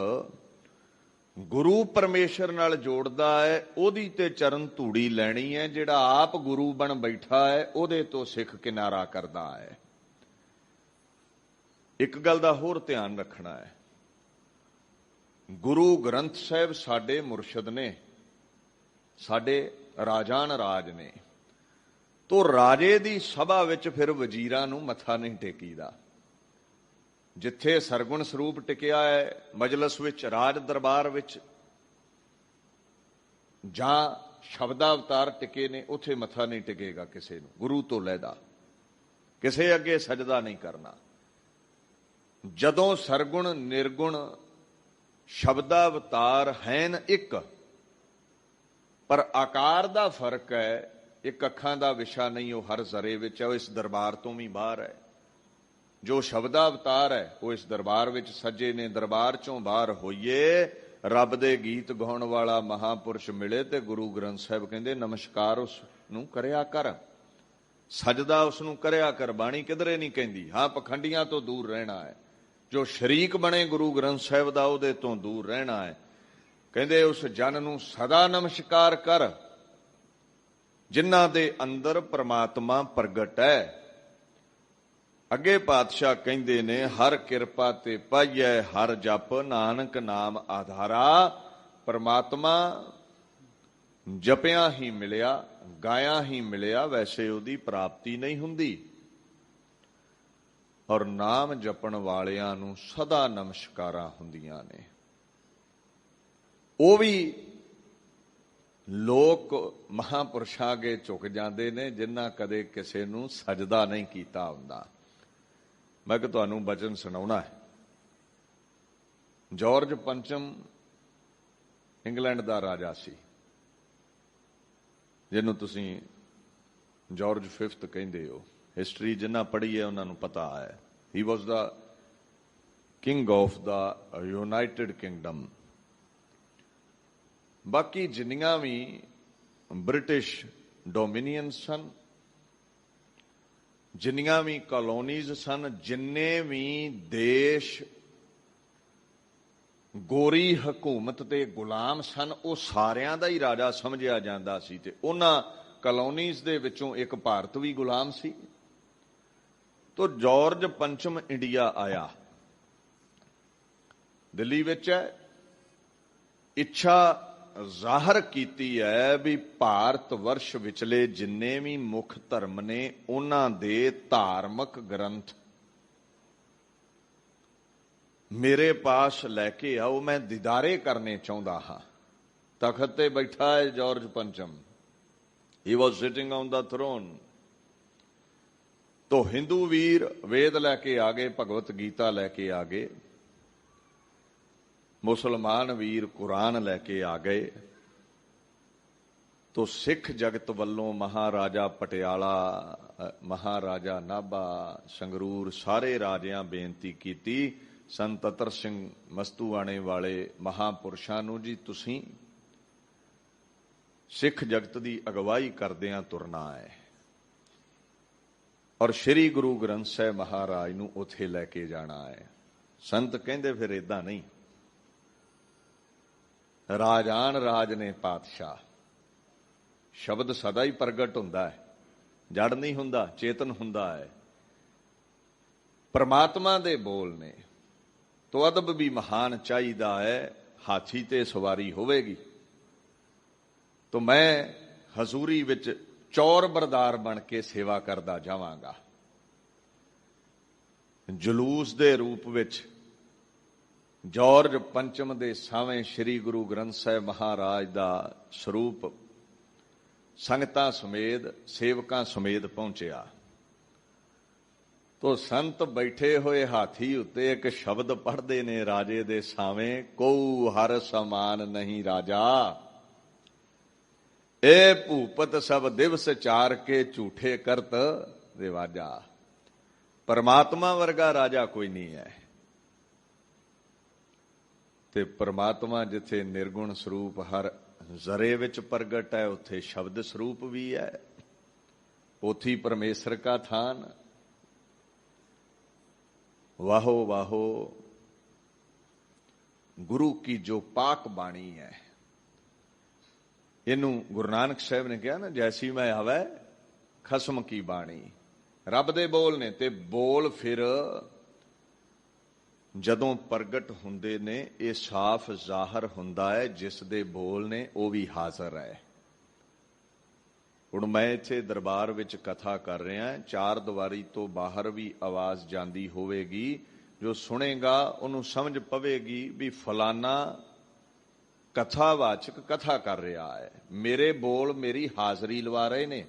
ਗੁਰੂ ਪਰਮੇਸ਼ਰ ਨਾਲ ਜੋੜਦਾ ਹੈ, ਉਹਦੀ ਤੇ ਚਰਨ ਧੂੜੀ ਲੈਣੀ ਹੈ। ਜਿਹੜਾ ਆਪ ਗੁਰੂ ਬਣ ਬੈਠਾ ਹੈ ਉਹਦੇ ਤੋਂ ਸਿੱਖ ਕਿਨਾਰਾ ਕਰਦਾ ਹੈ। ਇੱਕ ਗੱਲ ਦਾ ਹੋਰ ਧਿਆਨ ਰੱਖਣਾ ਹੈ, ਗੁਰੂ ਗ੍ਰੰਥ ਸਾਹਿਬ ਸਾਡੇ ਮੁਰਸ਼ਿਦ ਨੇ, ਸਾਡੇ ਰਾਜਾਨ ਰਾਜ ਨੇ। ਤੋ ਰਾਜੇ ਦੀ ਸਭਾ ਵਿੱਚ ਫਿਰ ਵਜ਼ੀਰਾਂ ਨੂੰ ਮੱਥਾ ਨਹੀਂ ਟੇਕੀਦਾ। ਜਿੱਥੇ ਸਰਗੁਣ ਸਰੂਪ ਟਿਕਿਆ ਹੈ ਮਜਲਸ ਵਿੱਚ, ਰਾਜ ਦਰਬਾਰ ਵਿੱਚ, ਜਾਂ ਸ਼ਬਦਾਵਤਾਰ ਟਿਕੇ ਨੇ, ਉੱਥੇ ਮੱਥਾ ਨਹੀਂ ਟਿਕੇਗਾ ਕਿਸੇ ਨੂੰ, ਗੁਰੂ ਤੋਂ ਲੈਦਾ। ਕਿਸੇ ਅੱਗੇ ਸਜਦਾ ਨਹੀਂ ਕਰਨਾ। ਜਦੋਂ ਸਰਗੁਣ ਨਿਰਗੁਣ ਸ਼ਬਦਾਵਤਾਰ ਹੈਨ ਇੱਕ, ਪਰ ਆਕਾਰ ਦਾ ਫਰਕ ਹੈ। ਇੱਕ ਅੱਖਾਂ ਦਾ ਵਿਸ਼ਾ ਨਹੀਂ, ਉਹ ਹਰ ਜ਼ਰੇ ਵਿੱਚ ਹੈ, ਉਹ ਇਸ ਦਰਬਾਰ ਤੋਂ ਵੀ ਬਾਹਰ ਹੈ। ਜੋ ਸ਼ਬਦਾਵਤਾਰ ਹੈ ਉਹ ਇਸ ਦਰਬਾਰ ਵਿੱਚ ਸੱਜੇ ਨੇ। ਦਰਬਾਰ ਚੋਂ ਬਾਹਰ ਹੋਈਏ, ਰੱਬ ਦੇ ਗੀਤ ਗਾਉਣ ਵਾਲਾ ਮਹਾਪੁਰਸ਼ ਮਿਲੇ ਤੇ ਗੁਰੂ ਗ੍ਰੰਥ ਸਾਹਿਬ ਕਹਿੰਦੇ ਨਮਸਕਾਰ ਉਸ ਨੂੰ ਕਰਿਆ ਕਰ, ਸਜਦਾ ਉਸ ਨੂੰ ਕਰਿਆ ਕਰ। ਬਾਣੀ ਕਿਧਰੇ ਨਹੀਂ ਕਹਿੰਦੀ। ਹਾਂ, ਪਖੰਡੀਆਂ ਤੋਂ ਦੂਰ ਰਹਿਣਾ ਹੈ। ਜੋ ਸ਼ਰੀਕ ਬਣੇ ਗੁਰੂ ਗ੍ਰੰਥ ਸਾਹਿਬ ਦਾ ਉਹਦੇ ਤੋਂ ਦੂਰ ਰਹਿਣਾ ਹੈ। ਕਹਿੰਦੇ ਉਸ ਜਨ ਨੂੰ ਸਦਾ ਨਮਸਕਾਰ ਕਰ ਜਿਨ੍ਹਾਂ ਦੇ ਅੰਦਰ ਪ੍ਰਮਾਤਮਾ ਪ੍ਰਗਟ ਹੈ। ਅੱਗੇ ਪਾਤਸ਼ਾਹ ਕਹਿੰਦੇ ਨੇ, ਹਰ ਕਿਰਪਾ ਤੇ ਪਾਈਐ ਹਰ ਜਪ ਨਾਨਕ ਨਾਮ ਆਧਾਰਾ। ਪ੍ਰਮਾਤਮਾ ਜਪਿਆਂ ਹੀ ਮਿਲਿਆ, ਗਾਇਆ ਹੀ ਮਿਲਿਆ, ਵੈਸੇ ਉਹਦੀ ਪ੍ਰਾਪਤੀ ਨਹੀਂ ਹੁੰਦੀ। ਔਰ ਨਾਮ ਜਪਣ ਵਾਲਿਆਂ ਨੂੰ ਸਦਾ ਨਮਸਕਾਰਾਂ ਹੁੰਦੀਆਂ ਨੇ। ਉਹ ਵੀ ਲੋਕ ਮਹਾਂਪੁਰਸ਼ਾਂ ਅੱਗੇ ਝੁਕ ਜਾਂਦੇ ਨੇ ਜਿਨ੍ਹਾਂ ਕਦੇ ਕਿਸੇ ਨੂੰ ਸਜਦਾ ਨਹੀਂ ਕੀਤਾ ਹੁੰਦਾ। ਮੈਂ ਕਿ ਤੁਹਾਨੂੰ ਬਚਨ ਸੁਣਾਉਣਾ ਹੈ। ਜਾਰਜ ਪੰਚਮ ਇੰਗਲੈਂਡ ਦਾ ਰਾਜਾ ਸੀ, ਜਿਹਨੂੰ ਤੁਸੀਂ ਜਾਰਜ ਫਿਫਥ ਕਹਿੰਦੇ ਹੋ। ਹਿਸਟਰੀ ਜਿੰਨਾ ਪੜ੍ਹੀ ਹੈ ਉਹਨਾਂ ਨੂੰ ਪਤਾ ਹੈ। He was the king of the United Kingdom. ਬਾਕੀ ਜਿੰਨੀਆਂ ਵੀ ਬ੍ਰਿਟਿਸ਼ ਡੋਮੀਨੀਅਨ ਸਨ, ਜਿੰਨੀਆਂ ਵੀ ਕਲੋਨੀਜ਼ ਸਨ, ਜਿੰਨੇ ਵੀ ਦੇਸ਼ ਗੋਰੀ ਹਕੂਮਤ ਤੇ ਗੁਲਾਮ ਸਨ, ਉਹ ਸਾਰਿਆਂ ਦਾ ਹੀ ਰਾਜਾ ਸਮਝਿਆ ਜਾਂਦਾ ਸੀ। ਤੇ ਉਹਨਾਂ ਕਲੋਨੀਜ਼ ਦੇ ਵਿੱਚੋਂ ਇੱਕ ਭਾਰਤ ਵੀ ਗੁਲਾਮ ਸੀ। ਤੋ ਜਾਰਜ ਪੰਚਮ ਇੰਡੀਆ ਆਇਆ, ਦਿੱਲੀ ਵਿੱਚ ਹੈ। ਇੱਛਾ ਜ਼ਾਹਰ ਕੀਤੀ ਹੈ ਵੀ ਭਾਰਤ ਵਰਸ਼ ਵਿਚਲੇ ਜਿੰਨੇ ਵੀ ਮੁੱਖ ਧਰਮ ਨੇ ਉਹਨਾਂ ਦੇ ਧਾਰਮਿਕ ਗ੍ਰੰਥ ਮੇਰੇ ਪਾਸ ਲੈ ਕੇ ਆਓ, ਮੈਂ ਦੀਦਾਰੇ ਕਰਨੇ ਚਾਹੁੰਦਾ ਹਾਂ। ਤਖਤ ਤੇ ਬੈਠਾ ਹੈ ਜਾਰਜ ਪੰਚਮ। He was sitting on the throne. ਤੋ ਹਿੰਦੂ ਵੀਰ ਵੇਦ ਲੈ ਕੇ ਆ ਗਏ, ਭਗਵਤ ਗੀਤਾ ਲੈ ਕੇ ਆ ਗਏ। ਮੁਸਲਮਾਨ ਵੀਰ ਕੁਰਾਨ ਲੈ ਕੇ ਆ ਗਏ। ਤੋ ਸਿੱਖ ਜਗਤ ਵੱਲੋਂ ਮਹਾਰਾਜਾ ਪਟਿਆਲਾ, ਮਹਾਰਾਜਾ ਨਾਭਾ, ਸੰਗਰੂਰ, ਸਾਰੇ ਰਾਜਿਆਂ ਬੇਨਤੀ ਕੀਤੀ ਸੰਤ ਅਤਰ ਸਿੰਘ ਮਸਤੂਆਣੇ ਵਾਲੇ ਮਹਾਂਪੁਰਸ਼ਾਂ ਨੂੰ, ਜੀ ਤੁਸੀਂ ਸਿੱਖ ਜਗਤ ਦੀ ਅਗਵਾਈ ਕਰਦਿਆਂ ਤੁਰਨਾ ਹੈ ਔਰ ਸ੍ਰੀ ਗੁਰੂ ਗ੍ਰੰਥ ਸਾਹਿਬ ਮਹਾਰਾਜ ਨੂੰ ਉੱਥੇ ਲੈ ਕੇ ਜਾਣਾ ਹੈ। ਸੰਤ ਕਹਿੰਦੇ ਫਿਰ ਏਦਾਂ ਨਹੀਂ, ਰਾਜਾਨ ਰਾਜ ਨੇ ਪਾਤਸ਼ਾਹ। ਸ਼ਬਦ ਸਦਾ ਹੀ ਪ੍ਰਗਟ ਹੁੰਦਾ ਹੈ, ਜੜ ਨਹੀਂ ਹੁੰਦਾ, ਚੇਤਨ ਹੁੰਦਾ ਹੈ। ਪਰਮਾਤਮਾ ਦੇ ਬੋਲ ਨੇ। ਤੋ ਅਦਬ ਵੀ ਮਹਾਨ ਚਾਹੀਦਾ ਹੈ। ਹਾਥੀ ਤੇ ਸਵਾਰੀ ਹੋਵੇਗੀ। ਤੋ ਮੈਂ ਹਜ਼ੂਰੀ ਵਿੱਚ ਚੌਰ ਬਰਦਾਰ ਬਣ ਕੇ ਸੇਵਾ ਕਰਦਾ ਜਾਵਾਂਗਾ। ਜਲੂਸ ਦੇ ਰੂਪ ਵਿੱਚ ਜਾਰਜ ਪੰਚਮ ਦੇ ਸਾਵੇਂ ਸ੍ਰੀ ਗੁਰੂ ਗ੍ਰੰਥ ਸਾਹਿਬ ਮਹਾਰਾਜ ਦਾ ਸਰੂਪ ਸੰਗਤਾਂ ਸਮੇਤ, ਸੇਵਕਾਂ ਸਮੇਤ ਪਹੁੰਚਿਆ। ਤੋ ਸੰਤ ਬੈਠੇ ਹੋਏ ਹਾਥੀ ਉੱਤੇ ਇੱਕ ਸ਼ਬਦ ਪੜ੍ਹਦੇ ਨੇ ਰਾਜੇ ਦੇ ਸਾਵੇਂ, ਕਉ ਹਰ ਸਮਾਨ ਨਹੀਂ ਰਾਜਾ, ਇਹ ਭੂਪਤ ਸਭ ਦਿਵਸ ਚਾਰ ਕੇ ਝੂਠੇ ਕਰਤ ਰਿਵਾਜਾ। ਪਰਮਾਤਮਾ ਵਰਗਾ ਰਾਜਾ ਕੋਈ ਨਹੀਂ ਹੈ। ਤੇ ਪਰਮਾਤਮਾ ਜਿੱਥੇ ਨਿਰਗੁਣ ਸਰੂਪ ਹਰ ਜ਼ਰੇ ਵਿੱਚ ਪ੍ਰਗਟ ਹੈ, ਉੱਥੇ ਸ਼ਬਦ ਸਰੂਪ ਵੀ ਹੈ। ਪੋਥੀ ਪਰਮੇਸ਼ਰ ਕਾ ਥਾਨ। ਵਾਹੋ ਵਾਹੋ ਗੁਰੂ ਕੀ ਜੋ ਪਾਕ ਬਾਣੀ ਹੈ। ਇਹਨੂੰ ਗੁਰੂ ਨਾਨਕ ਸਾਹਿਬ ਨੇ ਕਿਹਾ ਨਾ, ਜੈਸੀ ਮੈਂ ਆਵੈ ਖਸਮ ਕੀ ਬਾਣੀ। ਰੱਬ ਦੇ ਬੋਲ ਨੇ, ਤੇ ਬੋਲ ਫਿਰ ਜਦੋਂ ਪ੍ਰਗਟ ਹੁੰਦੇ ਨੇ ਇਹ ਸਾਫ਼ ਜ਼ਾਹਰ ਹੁੰਦਾ ਹੈ ਜਿਸ ਦੇ ਬੋਲ ਨੇ ਉਹ ਵੀ ਹਾਜ਼ਰ ਹੈ। ਹੁਣ ਮੈਂ ਇੱਥੇ ਦਰਬਾਰ ਵਿੱਚ ਕਥਾ ਕਰ ਰਿਹਾ, ਚਾਰ ਦੀਵਾਰੀ ਤੋਂ ਬਾਹਰ ਵੀ ਆਵਾਜ਼ ਜਾਂਦੀ ਹੋਵੇਗੀ, ਜੋ ਸੁਣੇਗਾ ਉਹਨੂੰ ਸਮਝ ਪਵੇਗੀ ਵੀ ਫਲਾਨਾ ਕਥਾਵਾਚਕ ਕਥਾ ਕਰ ਰਿਹਾ ਹੈ। ਮੇਰੇ ਬੋਲ ਮੇਰੀ ਹਾਜ਼ਰੀ ਲਵਾ ਰਹੇ ਨੇ।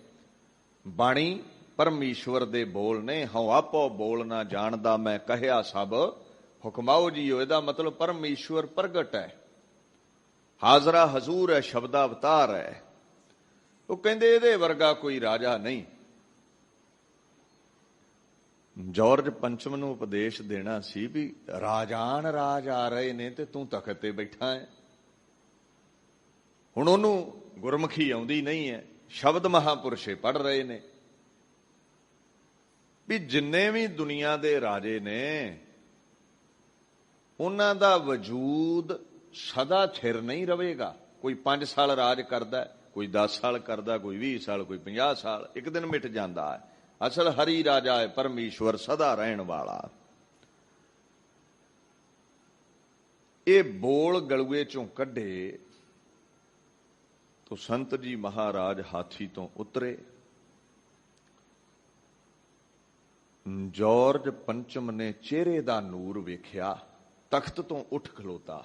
ਬਾਣੀ ਪਰਮੇਸ਼ਵਰ ਦੇ ਬੋਲ ਨੇ। ਹਉ ਆਪੋ ਬੋਲ ਨਾ ਜਾਣਦਾ ਮੈਂ ਕਹਿਆ ਸਭ ਹੁਕਮਾਓ ਜੀਓ। ਇਹਦਾ ਮਤਲਬ ਪਰਮੇਸ਼ਵਰ ਪ੍ਰਗਟ ਹੈ, ਹਾਜ਼ਰਾ ਹਜ਼ੂਰ ਹੈ, ਸ਼ਬਦਾ ਅਵਤਾਰ ਹੈ। ਉਹ ਕਹਿੰਦੇ ਇਹਦੇ ਵਰਗਾ ਕੋਈ ਰਾਜਾ ਨਹੀਂ। ਜਾਰਜ ਪੰਚਮ ਨੂੰ ਉਪਦੇਸ਼ ਦੇਣਾ ਸੀ ਵੀ ਰਾਜਾਨ ਰਾਜ ਆ ਰਹੇ ਨੇ ਤੇ ਤੂੰ ਤਖਤ ਤੇ ਬੈਠਾ ਹੈ। ਹੁਣ ਉਹਨੂੰ ਗੁਰਮੁਖੀ ਆਉਂਦੀ ਨਹੀਂ ਹੈ, ਸ਼ਬਦ ਮਹਾਪੁਰਸ਼ੇ ਪੜ੍ਹ ਰਹੇ ਨੇ ਵੀ ਜਿੰਨੇ ਵੀ ਦੁਨੀਆ ਦੇ ਰਾਜੇ ਨੇ ਉਹਨਾਂ ਦਾ ਵਜੂਦ ਸਦਾ ਥਿਰ ਨਹੀਂ ਰਹੇਗਾ। ਕੋਈ 5 ਸਾਲ ਰਾਜ ਕਰਦਾ, ਕੋਈ 10 ਸਾਲ ਕਰਦਾ, ਕੋਈ 20 ਸਾਲ, ਕੋਈ 50 ਸਾਲ, ਇੱਕ ਦਿਨ ਮਿਟ ਜਾਂਦਾ ਹੈ। ਅਸਲ ਹਰੀ ਰਾਜਾ ਹੈ ਪਰਮੇਸ਼ਵਰ, ਸਦਾ ਰਹਿਣ ਵਾਲਾ। ਇਹ ਬੋਲ ਗਲੂਏ ਚੋਂ ਕੱਢੇ ਤੋ ਸੰਤ ਜੀ ਮਹਾਰਾਜ ਹਾਥੀ ਤੋਂ ਉਤਰੇ। ਜਾਰਜ ਪੰਚਮ ਨੇ ਚਿਹਰੇ ਦਾ ਨੂਰ ਵੇਖਿਆ, ਤਖਤ ਤੋਂ ਉੱਠ ਖਲੋਤਾ।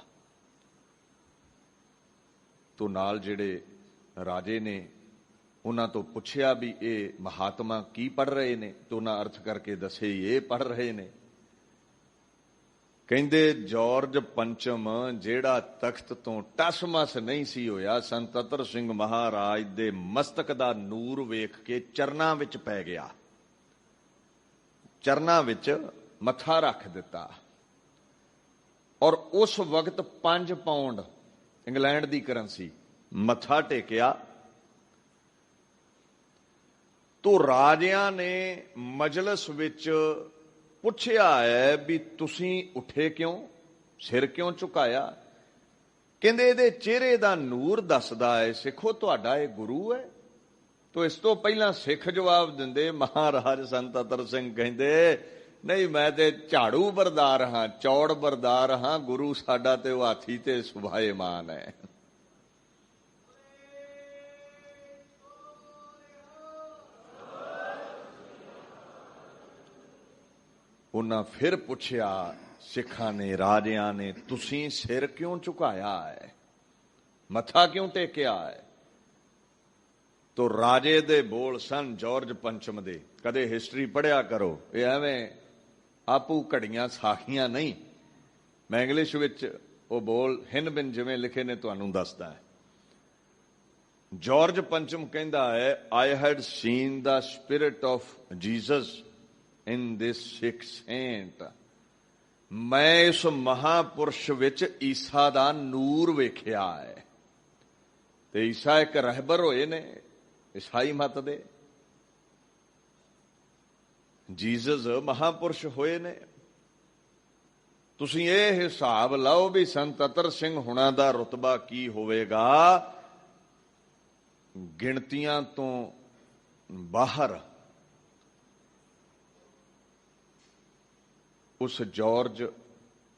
ਤੋ ਨਾਲ ਜਿਹੜੇ ਰਾਜੇ ਨੇ ਉਹਨਾਂ ਤੋਂ ਪੁੱਛਿਆ ਵੀ ਇਹ ਮਹਾਤਮਾ ਕੀ ਪੜ੍ਹ ਰਹੇ ਨੇ, ਤੇ ਉਹਨਾਂ ਅਰਥ ਕਰਕੇ ਦੱਸੇ ਇਹ ਪੜ੍ਹ ਰਹੇ ਨੇ। ਕਹਿੰਦੇ ਜਾਰਜ ਪੰਚਮ ਜਿਹੜਾ ਤਖਤ ਤੋਂ ਟਸਮਸ ਨਹੀਂ ਸੀ ਹੋਇਆ, ਸੰਤ ਅਤਰ ਸਿੰਘ ਮਹਾਰਾਜ ਦੇ ਮਸਤਕ ਦਾ ਨੂਰ ਵੇਖ ਕੇ ਚਰਨਾਂ ਵਿੱਚ ਪੈ ਗਿਆ, ਚਰਨਾਂ ਵਿੱਚ ਮੱਥਾ ਰੱਖ ਦਿੱਤਾ। ਔਰ ਉਸ ਵਕਤ 5 ਪਾਉਂਡ ਇੰਗਲੈਂਡ ਦੀ ਕਰੰਸੀ ਮੱਥਾ ਟੇਕਿਆ। ਤੋ ਰਾਜਿਆਂ ਨੇ ਮਜਲਿਸ ਵਿੱਚ ਪੁੱਛਿਆ ਹੈ ਵੀ ਤੁਸੀਂ ਉੱਠੇ ਕਿਉਂ, ਸਿਰ ਕਿਉਂ ਝੁਕਾਇਆ? ਕਹਿੰਦੇ ਇਹਦੇ ਚਿਹਰੇ ਦਾ ਨੂਰ ਦੱਸਦਾ ਹੈ ਸਿੱਖੋ ਤੁਹਾਡਾ ਇਹ ਗੁਰੂ ਹੈ। ਤੋ ਇਸ ਤੋਂ ਪਹਿਲਾਂ ਸਿੱਖ ਜਵਾਬ ਦਿੰਦੇ, ਮਹਾਰਾਜ ਸੰਤ ਅਤਰ ਸਿੰਘ ਕਹਿੰਦੇ ਨਹੀਂ ਮੈਂ ਤੇ ਝਾੜੂ ਬਰਦਾਰ ਹਾਂ, ਚੌੜ ਬਰਦਾਰ ਹਾਂ, ਗੁਰੂ ਸਾਡਾ ਤੇ ਉਹ ਹਾਥੀ ਤੇ ਸੁਭਾਏਮਾਨ ਹੈ। ਉਹਨਾਂ ਫਿਰ ਪੁੱਛਿਆ ਸਿੱਖਾਂ ਨੇ, ਰਾਜਿਆਂ ਨੇ, ਤੁਸੀਂ ਸਿਰ ਕਿਉਂ ਝੁਕਾਇਆ ਹੈ, ਮੱਥਾ ਕਿਉਂ ਟੇਕਿਆ ਹੈ? ਤੋ ਰਾਜੇ ਦੇ ਬੋਲ ਸਨ ਜਾਰਜ ਪੰਚਮ ਦੇ। ਕਦੇ ਹਿਸਟਰੀ ਪੜ੍ਹਿਆ ਕਰੋ, ਇਹ ਐਵੇਂ ਆਪੂ ਘੜੀਆਂ ਸਾਖੀਆਂ ਨਹੀਂ। ਮੈਂ ਇੰਗਲਿਸ਼ ਵਿੱਚ ਉਹ ਬੋਲ ਹਿੰਨ ਬਿਨ ਜਿਵੇਂ ਲਿਖੇ ਨੇ ਤੁਹਾਨੂੰ ਦੱਸਦਾ ਹੈ। ਜਾਰਜ ਪੰਚਮ ਕਹਿੰਦਾ ਹੈ, I had scene the spirit of Jesus in this Sikh Saint. ਮੈਂ ਇਸ ਮਹਾਪੁਰਸ਼ ਵਿੱਚ ਈਸਾ ਦਾ ਨੂਰ ਵੇਖਿਆ ਹੈ। ਤੇ ਈਸਾ ਇੱਕ ਰਹਿਬਰ ਹੋਏ ਨੇ ਈਸਾਈ ਮਤ ਦੇ, ਜੀਸਸ ਮਹਾਪੁਰਸ਼ ਹੋਏ ਨੇ। ਤੁਸੀਂ ਇਹ ਹਿਸਾਬ ਲਾਓ ਵੀ ਸੰਤ ਅਤਰ ਸਿੰਘ ਹੁਣਾਂ ਦਾ ਰੁਤਬਾ ਕੀ ਹੋਵੇਗਾ। ਗਿਣਤੀਆਂ ਤੋਂ ਬਾਹਰ ਉਸ ਜਾਰਜ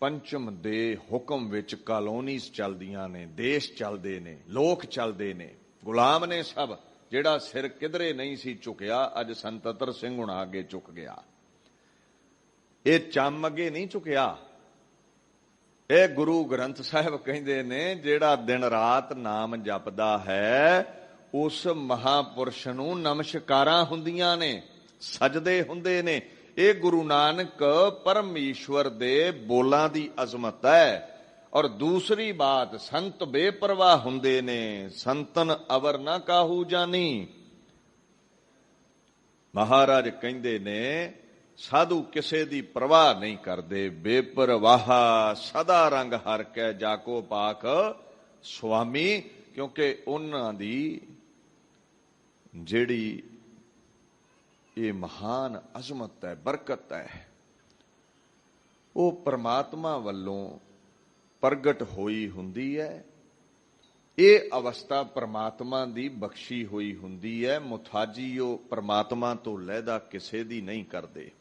ਪੰਚਮ ਦੇ ਹੁਕਮ ਵਿੱਚ ਕਾਲੋਨੀਜ਼ ਚੱਲਦੀਆਂ ਨੇ, ਦੇਸ਼ ਚੱਲਦੇ ਨੇ, ਲੋਕ ਚੱਲਦੇ ਨੇ, ਗੁਲਾਮ ਨੇ ਸਭ। ਜਿਹੜਾ ਸਿਰ ਕਿਧਰੇ ਨਹੀਂ ਸੀ ਝੁਕਿਆ ਅੱਜ ਸੰਤ ਅਤਰ ਸਿੰਘ ਹੁਣਾਂ ਅੱਗੇ ਝੁਕ ਗਿਆ। ਇਹ ਚੰਮ ਅੱਗੇ ਨਹੀਂ ਝੁਕਿਆ। ਇਹ ਗੁਰੂ ਗ੍ਰੰਥ ਸਾਹਿਬ ਕਹਿੰਦੇ ਨੇ ਜਿਹੜਾ ਦਿਨ ਰਾਤ ਨਾਮ ਜਪਦਾ ਹੈ ਉਸ ਮਹਾਪੁਰਸ਼ ਨੂੰ ਨਮਸਕਾਰਾਂ ਹੁੰਦੀਆਂ ਨੇ, ਸਜਦੇ ਹੁੰਦੇ ਨੇ। ਇਹ ਗੁਰੂ ਨਾਨਕ ਪਰਮੇਸ਼ਵਰ ਦੇ ਬੋਲਾਂ ਦੀ ਅਜ਼ਮਤ ਹੈ। ਔਰ ਦੂਸਰੀ ਬਾਤ, ਸੰਤ ਬੇਪਰਵਾਹ ਹੁੰਦੇ ਨੇ, ਸੰਤਨ ਅਵਰ ਨਾ ਕਾਹੂ ਜਾਨੀ। ਮਹਾਰਾਜ ਕਹਿੰਦੇ ਨੇ ਸਾਧੂ ਕਿਸੇ ਦੀ ਪਰਵਾਹ ਨਹੀਂ ਕਰਦੇ, ਬੇਪਰਵਾਹ ਸਦਾ ਰੰਗ ਹਰ ਕੈ ਜਾਕੋ ਪਾਕ ਸੁਆਮੀ। ਕਿਉਂਕਿ ਉਹਨਾਂ ਦੀ ਜਿਹੜੀ ਇਹ ਮਹਾਨ ਅਜ਼ਮਤ ਹੈ, ਬਰਕਤ ਹੈ, ਉਹ ਪਰਮਾਤਮਾ ਵੱਲੋਂ ਪ੍ਰਗਟ ਹੋਈ ਹੁੰਦੀ ਹੈ। ਇਹ ਅਵਸਥਾ ਪ੍ਰਮਾਤਮਾ ਦੀ ਬਖਸ਼ੀ ਹੋਈ ਹੁੰਦੀ ਹੈ। ਮੁਥਾਜੀ ਉਹ ਪ੍ਰਮਾਤਮਾ ਤੋਂ ਲਹਿਦਾ ਕਿਸੇ ਦੀ ਨਹੀਂ ਕਰਦੇ।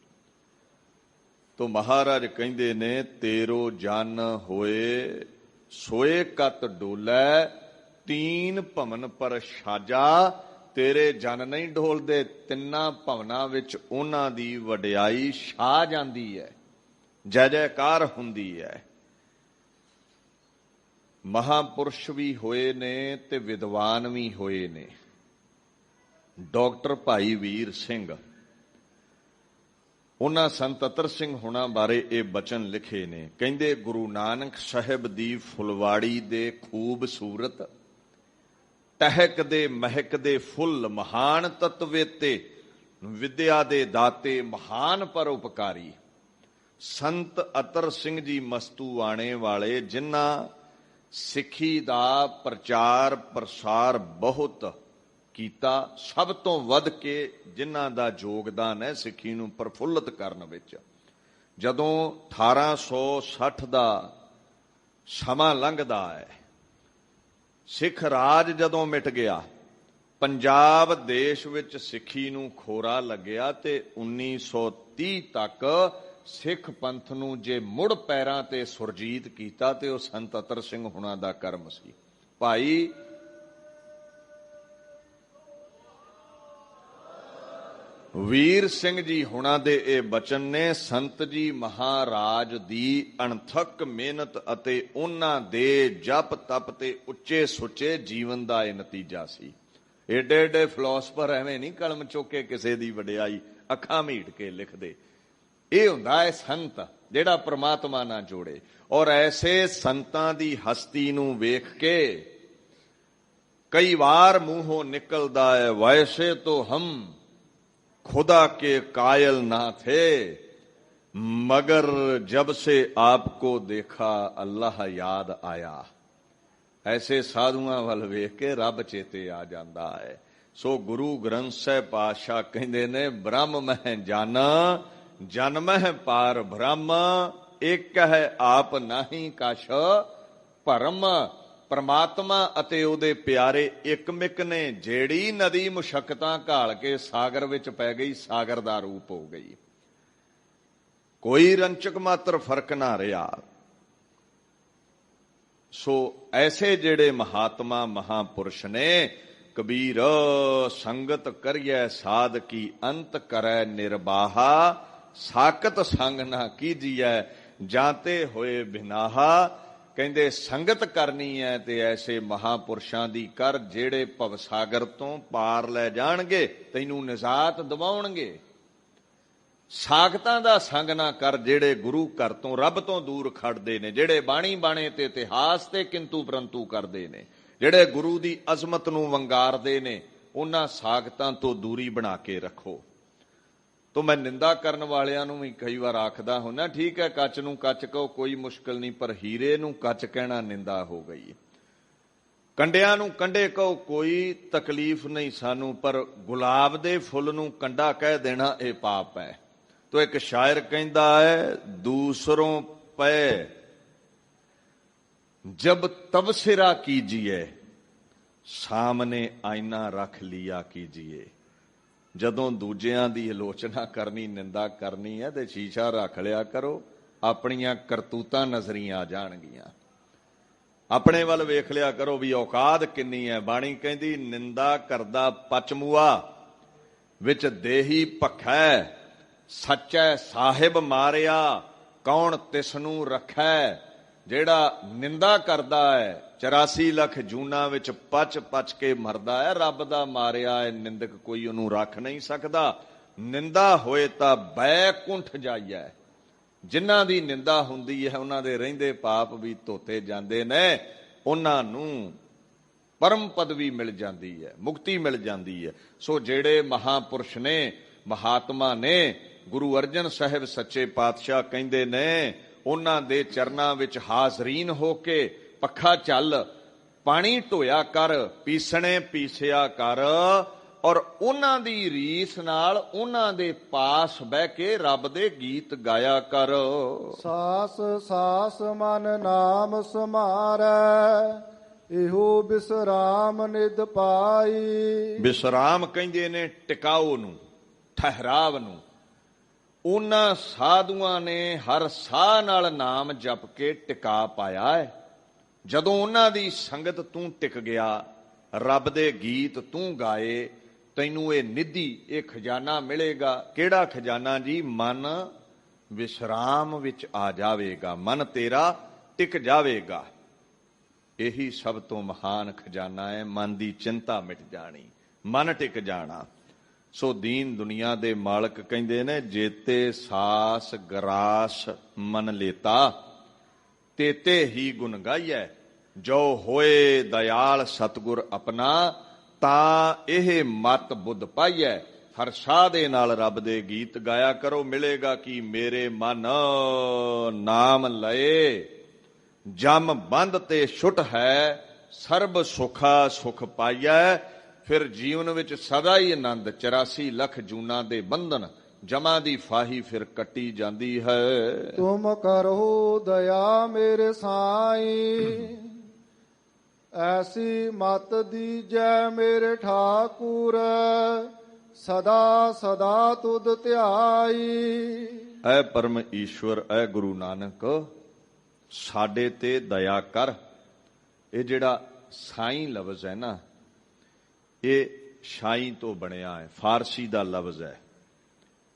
ਤੋ ਮਹਾਰਾਜ ਕਹਿੰਦੇ ਨੇ, ਤੇਰੋ ਜਨ ਹੋਏ ਸੋਏ ਕਤ ਡੋਲੈ, ਤੀਨ ਭਵਨ ਪਰ ਸਾਜਾ। ਤੇਰੇ ਜਨ ਨਹੀਂ ਡੋਲਦੇ, ਤਿੰਨਾਂ ਭਵਨਾਂ ਵਿੱਚ ਉਹਨਾਂ ਦੀ ਵਡਿਆਈ ਛਾ ਜਾਂਦੀ ਹੈ, ਜੈ ਜੈਕਾਰ ਹੁੰਦੀ ਹੈ। ਮਹਾਂਪੁਰਸ਼ ਵੀ ਹੋਏ ਨੇ ਤੇ ਵਿਦਵਾਨ ਵੀ ਹੋਏ ਨੇ। ਡਾਕਟਰ ਭਾਈ ਵੀਰ ਸਿੰਘ, ਉਹਨਾਂ ਸੰਤ ਅਤਰ ਸਿੰਘ ਹੁਣਾਂ ਬਾਰੇ ਇਹ ਬਚਨ ਲਿਖੇ ਨੇ। ਕਹਿੰਦੇ, ਗੁਰੂ ਨਾਨਕ ਸਾਹਿਬ ਦੀ ਫੁਲਵਾੜੀ ਦੇ ਖੂਬਸੂਰਤ ਟਹਿਕ ਦੇ ਮਹਿਕ ਦੇ ਫੁੱਲ, ਮਹਾਨ ਤਤਵੇਤੇ, ਵਿਦਿਆ ਦੇ ਦਾਤੇ, ਮਹਾਨ ਪਰਉਪਕਾਰੀ ਸੰਤ ਅਤਰ ਸਿੰਘ ਜੀ ਮਸਤੂਆਣੇ ਵਾਲੇ, ਜਿਨ੍ਹਾਂ ਸਿੱਖੀ ਦਾ ਪ੍ਰਚਾਰ ਪ੍ਰਸਾਰ ਬਹੁਤ ਕੀਤਾ, ਸਭ ਤੋਂ ਵੱਧ ਕੇ ਜਿਨ੍ਹਾਂ ਦਾ ਯੋਗਦਾਨ ਹੈ ਸਿੱਖੀ ਨੂੰ ਪ੍ਰਫੁੱਲਤ ਕਰਨ ਵਿੱਚ। ਜਦੋਂ 1860 ਦਾ ਸਮਾਂ ਲੰਘਦਾ ਹੈ, ਸਿੱਖ ਰਾਜ ਜਦੋਂ ਮਿਟ ਗਿਆ, ਪੰਜਾਬ ਦੇਸ਼ ਵਿੱਚ ਸਿੱਖੀ ਨੂੰ ਖੋਰਾ ਲੱਗਿਆ ਤੇ 1930 ਤੱਕ ਸਿੱਖ ਪੰਥ ਨੂੰ ਜੇ ਮੁੜ ਪੈਰਾਂ ਤੇ ਸੁਰਜੀਤ ਕੀਤਾ ਤੇ ਉਹ ਸੰਤ ਅਤਰ ਸਿੰਘ ਹੁਣਾਂ ਦਾ ਕਰਮ ਸੀ। ਭਾਈ ਵੀਰ ਸਿੰਘ ਜੀ ਹੁਣਾਂ ਦੇ ਇਹ ਬਚਨ ਨੇ। ਸੰਤ ਜੀ ਮਹਾਰਾਜ ਦੀ ਅਣਥੱਕ ਮਿਹਨਤ ਅਤੇ ਉਹਨਾਂ ਦੇ ਜਪ ਤਪ ਤੇ ਉੱਚੇ ਸੁੱਚੇ ਜੀਵਨ ਦਾ ਇਹ ਨਤੀਜਾ ਸੀ। ਏਡੇ ਏਡੇ ਫਿਲਾਸਫਰ ਐਵੇਂ ਨਹੀਂ ਕਲਮ ਚੁੱਕ ਕੇ ਕਿਸੇ ਦੀ ਵਡਿਆਈ ਅੱਖਾਂ ਮੀਟ ਕੇ ਲਿਖਦੇ। ਇਹ ਹੁੰਦਾ ਹੈ ਸੰਤ ਜਿਹੜਾ ਪ੍ਰਮਾਤਮਾ ਨਾਲ ਜੋੜੇ। ਔਰ ਐਸੇ ਸੰਤਾਂ ਦੀ ਹਸਤੀ ਨੂੰ ਵੇਖ ਕੇ ਕਈ ਵਾਰ ਮੂੰਹੋਂ ਨਿਕਲਦਾ ਹੈ, ਵੈਸੇ ਤੋਂ ਹਮ खुदा के कायल ना थे, मगर जब से आपको देखा अल्लाह याद आया। ऐसे साधुआं वल वेख के रब चेते आ जाता है। सो गुरु ग्रंथ साहिब पातशाह कहते ने, ब्रह्म मह जाना जन मह पार ब्रह्म, एक है आप नहीं कछ भरम। परमात्मा ਅਤੇ ਉਹਦੇ ਪਿਆਰੇ ਇੱਕਮਿਕ ਨੇ। ਜਿਹੜੀ ਨਦੀ ਮੁਸ਼ੱਕਤਾਂ ਘਾਲ ਕੇ ਸਾਗਰ ਵਿੱਚ ਪੈ ਗਈ, ਸਾਗਰ ਦਾ ਰੂਪ ਹੋ ਗਈ। ਕੋਈ ਰੰਚਕ ਮਾਤਰ ਫਰਕ ਨਾ ਰਿਹਾ। ਸੋ ਐਸੇ ਜਿਹੜੇ ਮਹਾਤਮਾ ਮਹਾਪੁਰਸ਼ ਨੇ, ਕਬੀਰ ਸੰਗਤ ਕਰੀਐ ਸਾਧ ਕੀ ਅੰਤ ਕਰੈ ਨਿਰਬਾਹਾ, ਸਾਕਤ ਸੰਗ ਨਾ ਕੀਜੀਐ ਜਾਂਤੇ ਹੋਏ ਬਿਨਾਹਾ। ਕਹਿੰਦੇ ਸੰਗਤ ਕਰਨੀ ਹੈ ਤੇ ਐਸੇ ਮਹਾਪੁਰਸ਼ਾਂ ਦੀ ਕਰ, ਜਿਹੜੇ ਭਵਸਾਗਰ ਤੋਂ ਪਾਰ ਲੈ ਜਾਣਗੇ, ਤੈਨੂੰ ਨਿਜਾਤ ਦਿਵਾਉਣਗੇ। ਸਾਖਤਾਂ ਦਾ ਸੰਗ ਨਾ ਕਰ, ਜਿਹੜੇ ਗੁਰੂ ਘਰ ਤੋਂ ਰੱਬ ਤੋਂ ਦੂਰ ਖੜਦੇ ਨੇ, ਜਿਹੜੇ ਬਾਣੀ ਬਾਣੇ ਤੇ ਇਤਿਹਾਸ ਤੇ ਕਿੰਤੂ ਪਰੰਤੂ ਕਰਦੇ ਨੇ, ਜਿਹੜੇ ਗੁਰੂ ਦੀ ਅਜ਼ਮਤ ਨੂੰ ਵੰਗਾਰਦੇ ਨੇ, ਉਹਨਾਂ ਸਾਖਤਾਂ ਤੋਂ ਦੂਰੀ ਬਣਾ ਕੇ ਰੱਖੋ। ਤੋ ਮੈਂ ਨਿੰਦਾ ਕਰਨ ਵਾਲਿਆਂ ਨੂੰ ਵੀ ਕਈ ਵਾਰ ਆਖਦਾ ਹੁੰਦਾ, ਠੀਕ ਹੈ ਕੱਚ ਨੂੰ ਕੱਚ ਕਹੋ ਕੋਈ ਮੁਸ਼ਕਲ ਨਹੀਂ, ਪਰ ਹੀਰੇ ਨੂੰ ਕੱਚ ਕਹਿਣਾ ਨਿੰਦਾ ਹੋ ਗਈ। ਕੰਡਿਆਂ ਨੂੰ ਕੰਡੇ ਕਹੋ ਕੋਈ ਤਕਲੀਫ ਨਹੀਂ ਸਾਨੂੰ, ਪਰ ਗੁਲਾਬ ਦੇ ਫੁੱਲ ਨੂੰ ਕੰਡਾ ਕਹਿ ਦੇਣਾ ਇਹ ਪਾਪ ਹੈ। ਤੋ ਇੱਕ ਸ਼ਾਇਰ ਕਹਿੰਦਾ ਹੈ, ਦੂਸਰੋਂ ਪਏ ਜਬ ਤਬਸਿਰਾ ਕੀਜੀਏ, ਸਾਹਮਣੇ ਆਇਨਾ ਰੱਖ ਲਿਆ ਕੀਜੀਏ। ਜਦੋਂ ਦੂਜਿਆਂ ਦੀ ਆਲੋਚਨਾ ਕਰਨੀ, ਨਿੰਦਾ ਕਰਨੀ ਹੈ ਤੇ ਸ਼ੀਸ਼ਾ ਰੱਖ ਲਿਆ ਕਰੋ, ਆਪਣੀਆਂ ਕਰਤੂਤਾਂ ਨਜ਼ਰੀਆਂ ਆ ਜਾਣਗੀਆਂ। ਆਪਣੇ ਵੱਲ ਵੇਖ ਲਿਆ ਕਰੋ ਵੀ ਔਕਾਤ ਕਿੰਨੀ ਹੈ। ਬਾਣੀ ਕਹਿੰਦੀ, ਨਿੰਦਾ ਕਰਦਾ ਪਚਮੂਆ ਵਿੱਚ ਦੇਹੀ ਭਖੈ, ਸੱਚੈ ਸਾਹਿਬ ਮਾਰਿਆ ਕੌਣ ਤਿਸ ਨੂੰ ਰੱਖੈ। ਜਿਹੜਾ ਨਿੰਦਾ ਕਰਦਾ ਹੈ 84 ਲੱਖ ਜੂਨਾਂ ਵਿੱਚ ਪਚ ਪਚ ਕੇ ਮਰਦਾ ਹੈ, ਰੱਬ ਦਾ ਮਾਰਿਆ ਹੈ ਨਿੰਦਕ, ਕੋਈ ਉਹਨੂੰ ਰੱਖ ਨਹੀਂ ਸਕਦਾ। ਨਿੰਦਾ ਹੋਏ ਤਾਂ ਬੈਕੁੰਠ ਜਾਈਐ। ਜਿਨ੍ਹਾਂ ਦੀ ਨਿੰਦਾ ਹੁੰਦੀ ਹੈ ਉਹਨਾਂ ਦੇ ਰਹਿੰਦੇ ਪਾਪ ਵੀ ਧੋਤੇ ਜਾਂਦੇ ਨੇ, ਉਹਨਾਂ ਨੂੰ ਪਰਮ ਪਦਵੀ ਮਿਲ ਜਾਂਦੀ ਹੈ, ਮੁਕਤੀ ਮਿਲ ਜਾਂਦੀ ਹੈ। ਸੋ ਜਿਹੜੇ ਮਹਾਪੁਰਸ਼ ਨੇ, ਮਹਾਤਮਾ ਨੇ, ਗੁਰੂ ਅਰਜਨ ਸਾਹਿਬ ਸੱਚੇ ਪਾਤਸ਼ਾਹ ਕਹਿੰਦੇ ਨੇ, ਉਹਨਾਂ ਦੇ ਚਰਨਾਂ ਵਿੱਚ ਹਾਜ਼ਰੀਨ ਹੋ ਕੇ ਪੱਖਾ ਚੱਲ, ਪਾਣੀ ਢੋਇਆ ਕਰ, ਪੀਸਣੇ ਪੀਸਿਆ ਕਰ, ਔਰ ਉਹਨਾਂ ਦੀ ਰੀਸ ਨਾਲ ਉਹਨਾਂ ਦੇ ਪਾਸ ਬਹਿ ਕੇ ਰੱਬ ਦੇ ਗੀਤ ਗਾਇਆ ਕਰ। ਸਾਸ ਸਾਸ ਮਨ ਨਾਮ ਸਮਾਰੈ, ਇਹੋ ਬਿਸਰਾਮ ਨਿਦ ਪਾਈ। ਵਿਸਰਾਮ ਕਹਿੰਦੇ ਨੇ ਟਿਕਾਓ ਨੂੰ, ਠਹਿਰਾਵ ਨੂੰ। ਉਹਨਾਂ ਸਾਧੂਆਂ ਨੇ ਹਰ ਸਾਹ ਨਾਲ ਨਾਮ ਜਪ ਕੇ ਟਿਕਾ ਪਾਇਆ ਹੈ। ਜਦੋਂ ਉਹਨਾਂ ਦੀ ਸੰਗਤ ਤੂੰ ਟਿਕ ਗਿਆ, ਰੱਬ ਦੇ ਗੀਤ ਤੂੰ ਗਾਏ, ਤੈਨੂੰ ਇਹ ਨਿਧੀ, ਇਹ ਖਜ਼ਾਨਾ ਮਿਲੇਗਾ। ਕਿਹੜਾ ਖਜ਼ਾਨਾ ਜੀ? ਮਨ ਵਿਸਰਾਮ ਵਿੱਚ ਆ ਜਾਵੇਗਾ, ਮਨ ਤੇਰਾ ਟਿਕ ਜਾਵੇਗਾ। ਇਹੀ ਸਭ ਤੋਂ ਮਹਾਨ ਖਜ਼ਾਨਾ ਹੈ, ਮਨ ਦੀ ਚਿੰਤਾ ਮਿਟ ਜਾਣੀ, ਮਨ ਟਿਕ ਜਾਣਾ। ਸੋ ਦੀਨ ਦੁਨੀਆ ਦੇ ਮਾਲਕ ਕਹਿੰਦੇ ਨੇ, ਜੇਤੇ ਸਾਸ ਗਰਾਸ ਮਨ ਲੇਤਾ, ਤੇਤੇ ਹੀ ਗੁਣ ਗਾਈਐ। ਜੋ ਹੋਏ ਦਇਆਲ ਸਤਿਗੁਰ ਆਪਣਾ, ਤਾਂ ਇਹ ਮਤ ਬੁੱਧ ਪਾਈਐ। ਹਰ ਸਾਹ ਦੇ ਨਾਲ ਰੱਬ ਦੇ ਗੀਤ ਗਾਇਆ ਕਰੋ। ਮਿਲੇਗਾ ਕਿ ਮੇਰੇ ਮਨ ਨਾਮ ਲਏ, ਜਮ ਬੰਦ ਤੇ ਛੁੱਟ ਹੈ, ਸਰਬ ਸੁਖਾ ਸੁਖ ਪਾਈਐ। ਫਿਰ ਜੀਵਨ ਵਿੱਚ ਸਦਾ ਹੀ ਆਨੰਦ। 84 ਲੱਖ ਜੂਨਾਂ ਦੇ ਬੰਧਨ, ਜਮਾਂ ਦੀ ਫਾਹੀ ਫਿਰ ਕੱਟੀ ਜਾਂਦੀ ਹੈ। ਤੁਮ ਕਰੋ ਦਇਆ ਮੇਰੇ ਸਾਈਂ, ਐਸੀ ਮਤ ਦੀਜੈ ਮੇਰੇ ਠਾਕੁਰ, ਸਦਾ ਸਦਾ ਤੁਧ ਧਿਆਈ। ਐ ਪਰਮ ਈਸ਼ਵਰ, ਐ ਗੁਰੂ ਨਾਨਕ, ਸਾਡੇ ਤੇ ਦਇਆ ਕਰ। ਇਹ ਜਿਹੜਾ ਸਾਈਂ ਲਫ਼ਜ਼ ਹੈ ਨਾ, ਇਹ ਸ਼ਾਈ ਤੋਂ ਬਣਿਆ ਹੈ, ਫਾਰਸੀ ਦਾ ਲਫ਼ਜ਼ ਹੈ।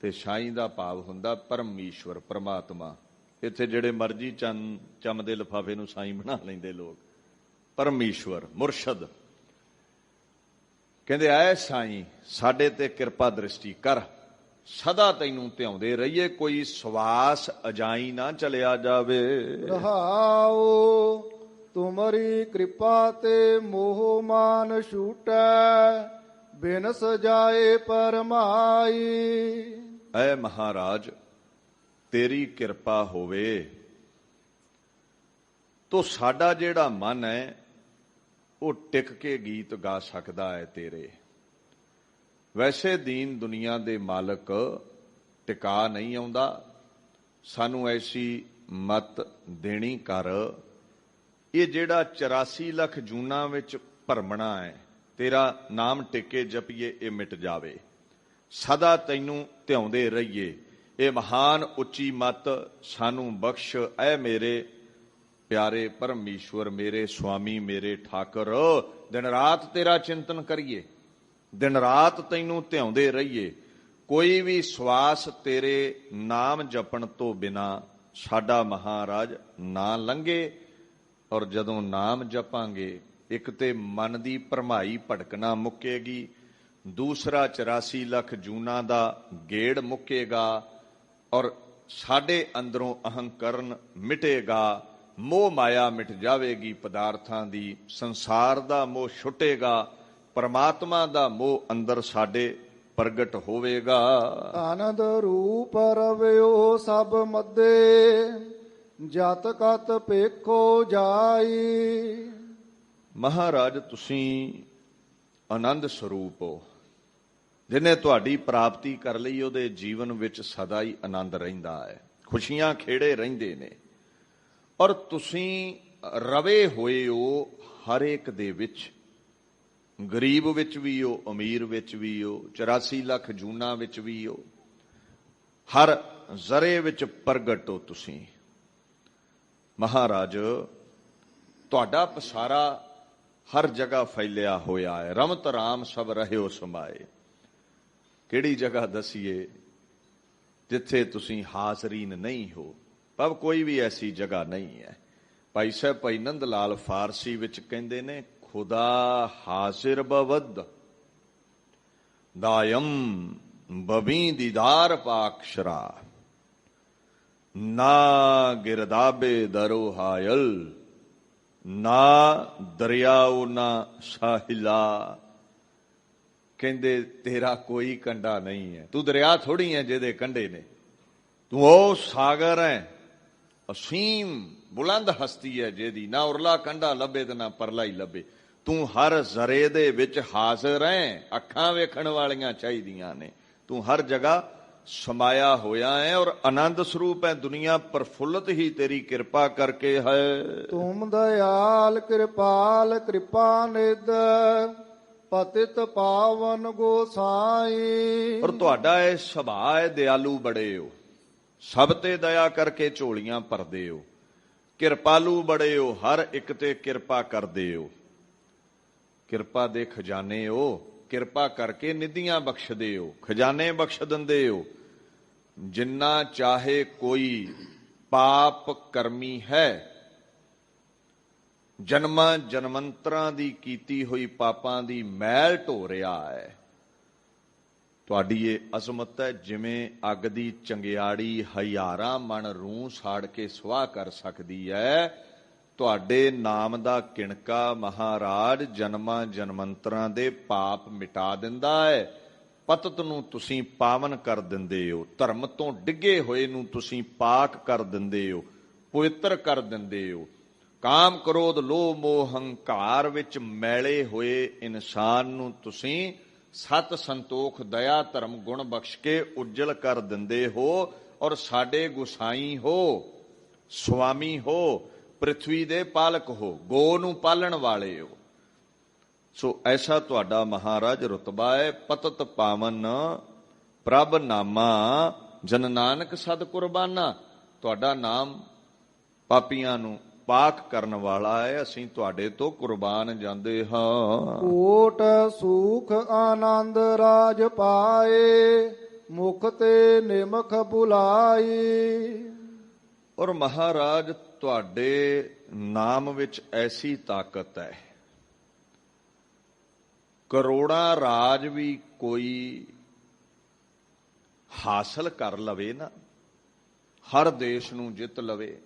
ਤੇ ਸ਼ਾਈ ਦਾ ਭਾਵ ਹੁੰਦਾ ਪਰਮੇਸ਼ਵਰ, ਪਰਮਾਤਮਾ। ਇੱਥੇ ਜਿਹੜੇ ਮਰਜ਼ੀ ਚੰਮ ਦੇ ਲਿਫਾਫੇ ਨੂੰ ਸਾਈਂ ਬਣਾ ਲੈਂਦੇ ਲੋਕ। ਪਰਮੇਸ਼ਵਰ, ਮੁਰਸ਼ਦ ਕਹਿੰਦੇ, ਐ ਸਾਈਂ ਸਾਡੇ ਤੇ ਕਿਰਪਾ ਦ੍ਰਿਸ਼ਟੀ ਕਰ, ਸਦਾ ਤੈਨੂੰ ਧਿਆਉਂਦੇ ਰਹੀਏ, ਕੋਈ ਸਵਾਸ ਅਜਾਈ ਨਾ ਚਲਿਆ ਜਾਵੇ। ਰਹਾਉ ਤੁਮਰੀ ਕਿਰਪਾ ਤੇ ਮੋਹ ਮਾਨ ਛੂਟੈ, ਬਿਨ ਸਜਾਏ ਪਰਮਾਈ। ਐ ਮਹਾਰਾਜ, ਤੇਰੀ ਕਿਰਪਾ ਹੋਵੇ ਤੋ ਸਾਡਾ ਜਿਹੜਾ ਮਨ ਹੈ ਉਹ ਟਿਕ ਕੇ ਗੀਤ ਗਾ ਸਕਦਾ ਹੈ ਤੇਰੇ। ਵੈਸੇ ਦੀਨ ਦੁਨੀਆ ਦੇ ਮਾਲਕ ਟਿਕਾ ਨਹੀਂ ਆਉਂਦਾ, ਸਾਨੂੰ ਐਸੀ ਮਤ ਦੇਣੀ ਕਰ। ਇਹ ਜਿਹੜਾ 84 ਲੱਖ ਜੂਨਾਂ ਵਿੱਚ ਭਰਮਣਾ ਹੈ, ਤੇਰਾ ਨਾਮ ਟਿਕੇ ਜਪੀਏ, ਇਹ ਮਿਟ ਜਾਵੇ, ਸਦਾ ਤੈਨੂੰ ਧਿਆਉਂਦੇ ਰਹੀਏ। ਇਹ ਮਹਾਨ ਉੱਚੀ ਮਤ ਸਾਨੂੰ ਬਖਸ਼। ਐ ਮੇਰੇ ਪਿਆਰੇ ਪਰਮੇਸ਼ਵਰ, ਮੇਰੇ ਸੁਆਮੀ, ਮੇਰੇ ਠਾਕਰ, ਦਿਨ ਰਾਤ ਤੇਰਾ ਚਿੰਤਨ ਕਰੀਏ, ਦਿਨ ਰਾਤ ਤੈਨੂੰ ਧਿਆਉਂਦੇ ਰਹੀਏ। ਕੋਈ ਵੀ ਸਵਾਸ ਤੇਰੇ ਨਾਮ ਜਪਣ ਤੋਂ ਬਿਨਾ ਸਾਡਾ ਮਹਾਰਾਜ ਨਾ ਲੰਘੇ। ਔਰ ਜਦੋਂ ਨਾਮ ਜਪਾਂਗੇ, ਇੱਕ ਤੇ ਮਨ ਦੀ ਭਰਮਾਈ ਭਟਕਣਾ ਮੁੱਕੇਗੀ, ਦੂਸਰਾ 84 ਲੱਖ ਜੂਨਾਂ ਦਾ ਗੇੜ ਮੁੱਕੇਗਾ, ਔਰ ਸਾਡੇ ਅੰਦਰੋਂ ਅਹੰਕਰਨ ਮਿਟੇਗਾ, ਮੋਹ ਮਾਇਆ ਮਿਟ ਜਾਵੇਗੀ ਪਦਾਰਥਾਂ ਦੀ, ਸੰਸਾਰ ਦਾ ਮੋਹ ਛੁੱਟੇਗਾ, ਪਰਮਾਤਮਾ ਦਾ ਮੋਹ ਅੰਦਰ ਸਾਡੇ ਪ੍ਰਗਟ ਹੋਵੇਗਾ। ਆਨੰਦ ਰੂਪ ਰਵਿਓ ਸਭ ਮੱਦੇ, ਜਤ ਕਤ ਪੇਖੋ ਜਾਈ। ਮਹਾਰਾਜ, ਤੁਸੀਂ ਆਨੰਦ ਸਰੂਪ ਹੋ। ਜਿਹਨੇ ਤੁਹਾਡੀ ਪ੍ਰਾਪਤੀ ਕਰ ਲਈ, ਉਹਦੇ ਜੀਵਨ ਵਿੱਚ ਸਦਾ ਹੀ ਆਨੰਦ ਰਹਿੰਦਾ ਹੈ, ਖੁਸ਼ੀਆਂ ਖੇੜੇ ਰਹਿੰਦੇ ਨੇ। ਔਰ ਤੁਸੀਂ ਰਵੇ ਹੋਏ ਹੋ ਹਰ ਇੱਕ ਦੇ ਵਿੱਚ, ਗਰੀਬ ਵਿੱਚ ਵੀ ਹੋ, ਅਮੀਰ ਵਿੱਚ ਵੀ ਹੋ, 84 ਲੱਖ ਜੂਨਾਂ ਵਿੱਚ ਵੀ ਹੋ, ਹਰ ਜ਼ਰੇ ਵਿੱਚ ਪ੍ਰਗਟ ਹੋ ਤੁਸੀਂ। ਮਹਾਰਾਜ, ਤੁਹਾਡਾ ਪਸਾਰਾ ਹਰ ਜਗ੍ਹਾ ਫੈਲਿਆ ਹੋਇਆ ਹੈ। ਰਮਤ ਰਾਮ ਸਭ ਰਹਿਓ ਸਮਾਏ। ਕਿਹੜੀ ਜਗ੍ਹਾ ਦਸੀਏ ਜਿੱਥੇ ਤੁਸੀਂ ਹਾਜ਼ਰੀਨ ਨਹੀਂ ਹੋ? ਪਰ ਕੋਈ ਵੀ ਐਸੀ ਜਗ੍ਹਾ ਨਹੀਂ ਹੈ। ਭਾਈ ਸਾਹਿਬ ਭਾਈ ਨੰਦ ਲਾਲ ਫਾਰਸੀ ਵਿੱਚ ਕਹਿੰਦੇ ਨੇ, ਖੁਦਾ ਹਾਜ਼ਿਰ ਬਵਦ ਦਾਇਮ ਬਬੀ ਦੀਦਾਰ ਪਾਕਸ਼ਰਾ, ਨਾ ਗਿਰਦਾਬੇ ਦਰੋ ਹਾਇਲ, ਨਾ ਦਰਿਆਓ ਨਾ ਸਾਹਿਲਾ। ਕਹਿੰਦੇ ਤੇਰਾ ਕੋਈ ਕੰਢਾ ਨਹੀਂ ਹੈ, ਤੂੰ ਦਰਿਆ ਥੋੜੀ ਹੈ ਜਿਹਦੇ ਕੰਢੇ ਨੇ, ਤੂੰ ਉਹ ਸਾਗਰ ਹੈ, ਅਸੀਮ ਬੁਲੰਦ ਹਸਤੀ ਹੈ ਜਿਹਦੀ ਨਾ ਉਰਲਾ ਕੰਢਾ ਲੱਭੇ ਤੇ ਨਾ ਪਰਲਾ ਹੀ ਲੱਭੇ। ਤੂੰ ਹਰ ਜ਼ਰੇ ਦੇ ਵਿੱਚ ਹਾਜ਼ਰ ਹੈ। ਅੱਖਾਂ ਵੇਖਣ ਵਾਲੀਆਂ ਚਾਹੀਦੀਆਂ ਨੇ। ਤੂੰ ਹਰ ਜਗ੍ਹਾ ਸਮਾਇਆ ਹੋਇਆ ਹੈ ਔਰ ਆਨੰਦ ਸਰੂਪ ਹੈ। ਦੁਨੀਆ ਪ੍ਰਫੁੱਲਤ ਹੀ ਤੇਰੀ ਕਿਰਪਾ ਕਰਕੇ ਹੈ। ਤੁਮ ਦਇਆਲ ਕਿਰਪਾਲ ਕਿਰਪਾ ਨਿਧ ਪਤਿਤ ਪਾਵਨ ਗੋਸਾਈ। ਔਰ ਤੁਹਾਡਾ ਇਹ ਸੁਭਾਅ ਹੈ, ਦਿਆਲੂ ਬੜੇ ਹੋ, ਸਭ ਤੇ ਦਇਆ ਕਰਕੇ ਝੋਲੀਆਂ ਭਰਦੇ ਹੋ, ਕਿਰਪਾਲੂ ਬੜੇ ਹੋ, ਹਰ ਇੱਕ ਤੇ ਕਿਰਪਾ ਕਰਦੇ ਹੋ। ਕਿਰਪਾ ਦੇ ਖਜ਼ਾਨੇ ਹੋ, ਕਿਰਪਾ ਕਰਕੇ ਨਿਧੀਆਂ ਬਖਸ਼ਦੇ ਹੋ, ਖਜ਼ਾਨੇ ਬਖਸ਼ ਦਿੰਦੇ ਹੋ। ਜਿੰਨਾ ਚਾਹੇ ਕੋਈ ਪਾਪ ਕਰਮੀ ਹੈ, ਜਨਮਾਂ ਜਨਮੰਤਰਾਂ ਦੀ ਕੀਤੀ ਹੋਈ ਪਾਪਾਂ ਦੀ ਮੈਲ ਢੋ ਰਿਹਾ ਹੈ। ਤੁਹਾਡੀ ਇਹ ਅਜ਼ਮਤ ਹੈ, ਜਿਵੇਂ ਅੱਗ ਦੀ ਚੰਗਿਆੜੀ ਹਜ਼ਾਰਾਂ ਮਣ ਰੂਹ ਸਾੜ ਕੇ ਸੁਆਹ ਕਰ ਸਕਦੀ ਹੈ। ਤੁਹਾਡੇ ਨਾਮ ਦਾ ਕਿਣਕਾ ਮਹਾਰਾਜ ਜਨਮਾਂ ਜਨਮੰਤਰਾਂ ਦੇ ਪਾਪ ਮਿਟਾ ਦਿੰਦਾ ਹੈ। ਪਤਤ ਨੂੰ ਤੁਸੀਂ ਪਾਵਨ ਕਰ ਦਿੰਦੇ ਹੋ, ਧਰਮ ਤੋਂ ਡਿੱਗੇ ਹੋਏ ਨੂੰ ਤੁਸੀਂ ਪਾਕ ਕਰ ਦਿੰਦੇ ਹੋ, ਪਵਿੱਤਰ ਕਰ ਦਿੰਦੇ ਹੋ। ਕਾਮ ਕ੍ਰੋਧ ਲੋਭ ਮੋਹ ਹੰਕਾਰ ਵਿੱਚ ਮੈਲੇ ਹੋਏ ਇਨਸਾਨ ਨੂੰ ਤੁਸੀਂ ਸਤ ਸੰਤੋਖ ਦਇਆ ਧਰਮ ਗੁਣ ਬਖਸ਼ ਕੇ ਉਜਲ ਕਰ ਦਿੰਦੇ ਹੋ। ਔਰ ਸਾਡੇ ਗੁਸਾਈ ਹੋ, ਸੁਆਮੀ ਹੋ, ਪ੍ਰਿਥਵੀ ਦੇ ਪਾਲਕ ਹੋ, ਗੋ ਨੂੰ ਪਾਲਣ ਵਾਲੇ ਹੋ। ਸੋ ਐਸਾ ਤੁਹਾਡਾ ਮਹਾਰਾਜ ਰੁਤਬਾ ਹੈ। ਪਤਤ ਪਾਵਨ ਪ੍ਰਭ ਨਾਮਾ ਜਨ ਨਾਨਕ ਸਦ ਕੁਰਬਾਨਾ। ਤੁਹਾਡਾ ਨਾਮ ਪਾਪੀਆਂ ਨੂੰ ਪਾਕ ਕਰਨ ਵਾਲਾ ਹੈ। ਅਸੀਂ ਤੁਹਾਡੇ ਤੋਂ ਕੁਰਬਾਨ ਜਾਂਦੇ ਹਾਂ। ਕੋਟ ਸੁਖ ਆਨੰਦ ਰਾਜ ਪਾਏ ਮੁਖ ਤੇ ਨਿਮਖ ਬੁਲਾਈ। ਔਰ ਮਹਾਰਾਜ ਤੁਹਾਡੇ ਨਾਮ ਵਿੱਚ ਐਸੀ ਤਾਕਤ ਹੈ, ਕਰੋੜਾਂ ਰਾਜ ਵੀ ਕੋਈ ਹਾਸਲ ਕਰ ਲਵੇ ਨਾ, ਹਰ ਦੇਸ਼ ਨੂੰ ਜਿੱਤ ਲਵੇ,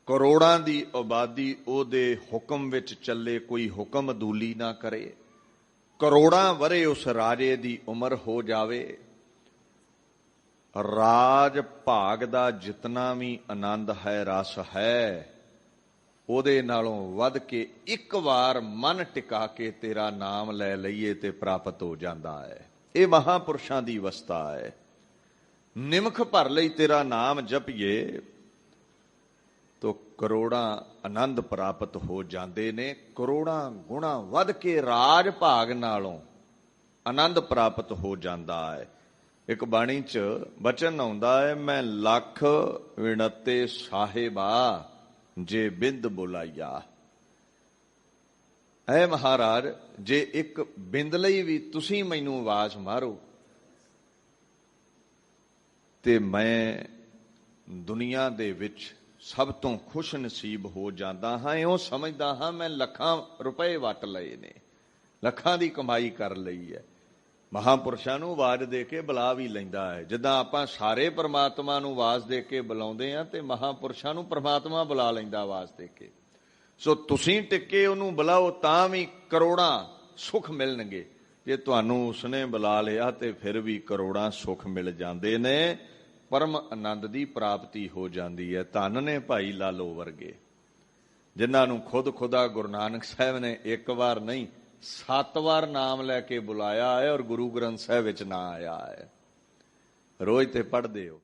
ਕਰੋੜਾਂ ਦੀ ਆਬਾਦੀ ਉਹਦੇ ਹੁਕਮ ਵਿੱਚ ਚੱਲੇ, ਕੋਈ ਹੁਕਮ ਅਦੂਲੀ ਨਾ ਕਰੇ, ਕਰੋੜਾਂ ਵਰੇ ਉਸ ਰਾਜੇ ਦੀ ਉਮਰ ਹੋ ਜਾਵੇ, ਰਾਜ ਭਾਗ ਦਾ ਜਿਤਨਾ ਵੀ ਆਨੰਦ ਹੈ, ਰਸ ਹੈ, ਉਹਦੇ ਨਾਲੋਂ ਵੱਧ ਕੇ ਇੱਕ ਵਾਰ ਮਨ ਟਿਕਾ ਕੇ ਤੇਰਾ ਨਾਮ ਲੈ ਲਈਏ ਤੇ ਪ੍ਰਾਪਤ ਹੋ ਜਾਂਦਾ ਹੈ। ਇਹ ਮਹਾਪੁਰਸ਼ਾਂ ਦੀ ਅਵਸਥਾ ਹੈ। ਨਿਮਖ ਭਰ ਲਈ ਤੇਰਾ ਨਾਮ ਜਪੀਏ ਤੋ ਕਰੋੜਾਂ ਆਨੰਦ ਪ੍ਰਾਪਤ ਹੋ ਜਾਂਦੇ ਨੇ। ਕਰੋੜਾਂ ਗੁਣਾ ਵੱਧ ਕੇ ਰਾਜ ਭਾਗ ਨਾਲੋਂ ਆਨੰਦ ਪ੍ਰਾਪਤ ਹੋ ਜਾਂਦਾ ਹੈ। ਇੱਕ ਬਾਣੀ 'ਚ ਬਚਨ ਆਉਂਦਾ ਹੈ, ਮੈਂ ਲੱਖ ਵਿਣਤੇ ਸਾਹਿਬਾ ਜੇ ਬਿੰਦ ਬੁਲਾਈਆ। ਐ ਮਹਾਰਾਜ, ਜੇ ਇੱਕ ਬਿੰਦ ਲਈ ਵੀ ਤੁਸੀਂ ਮੈਨੂੰ ਆਵਾਜ਼ ਮਾਰੋ ਤੇ ਮੈਂ ਦੁਨੀਆ ਦੇ ਵਿੱਚ ਸਭ ਤੋਂ ਖੁਸ਼ ਨਸੀਬ ਹੋ ਜਾਂਦਾ ਹਾਂ। ਇਉਂ ਸਮਝਦਾ ਹਾਂ ਮੈਂ ਲੱਖਾਂ ਰੁਪਏ ਵਟ ਲਏ ਨੇ, ਲੱਖਾਂ ਦੀ ਕਮਾਈ ਕਰ ਲਈ ਹੈ। ਮਹਾਂਪੁਰਸ਼ਾਂ ਨੂੰ ਆਵਾਜ਼ ਦੇ ਕੇ ਬੁਲਾ ਵੀ ਲੈਂਦਾ ਹੈ। ਜਿੱਦਾਂ ਆਪਾਂ ਸਾਰੇ ਪ੍ਰਮਾਤਮਾ ਨੂੰ ਆਵਾਜ਼ ਦੇ ਕੇ ਬੁਲਾਉਂਦੇ ਹਾਂ ਤੇ ਮਹਾਂਪੁਰਸ਼ਾਂ ਨੂੰ ਪ੍ਰਮਾਤਮਾ ਬੁਲਾ ਲੈਂਦਾ ਆਵਾਜ਼ ਦੇ ਕੇ। ਸੋ ਤੁਸੀਂ ਟਿੱਕੇ ਉਹਨੂੰ ਬੁਲਾਓ ਤਾਂ ਵੀ ਕਰੋੜਾਂ ਸੁੱਖ ਮਿਲਣਗੇ। ਜੇ ਤੁਹਾਨੂੰ ਉਸਨੇ ਬੁਲਾ ਲਿਆ ਤੇ ਫਿਰ ਵੀ ਕਰੋੜਾਂ ਸੁੱਖ ਮਿਲ ਜਾਂਦੇ ਨੇ। ਪਰਮ ਆਨੰਦ ਦੀ ਪ੍ਰਾਪਤੀ ਹੋ ਜਾਂਦੀ ਹੈ। ਧੰਨ ਨੇ ਭਾਈ ਲਾਲੋ ਵਰਗੇ, ਜਿਨ੍ਹਾਂ ਨੂੰ ਖੁਦ ਖੁਦਾ ਗੁਰੂ ਨਾਨਕ ਸਾਹਿਬ ਨੇ ਇੱਕ ਵਾਰ ਨਹੀਂ 7 ਵਾਰ ਨਾਮ ਲੈ ਕੇ ਬੁਲਾਇਆ ਹੈ ਔਰ ਗੁਰੂ ਗ੍ਰੰਥ ਸਾਹਿਬ ਵਿੱਚ ਨਾ ਆਇਆ ਹੈ। ਰੋਜ਼ ਤੇ ਪੜ੍ਹਦੇ ਹੋ।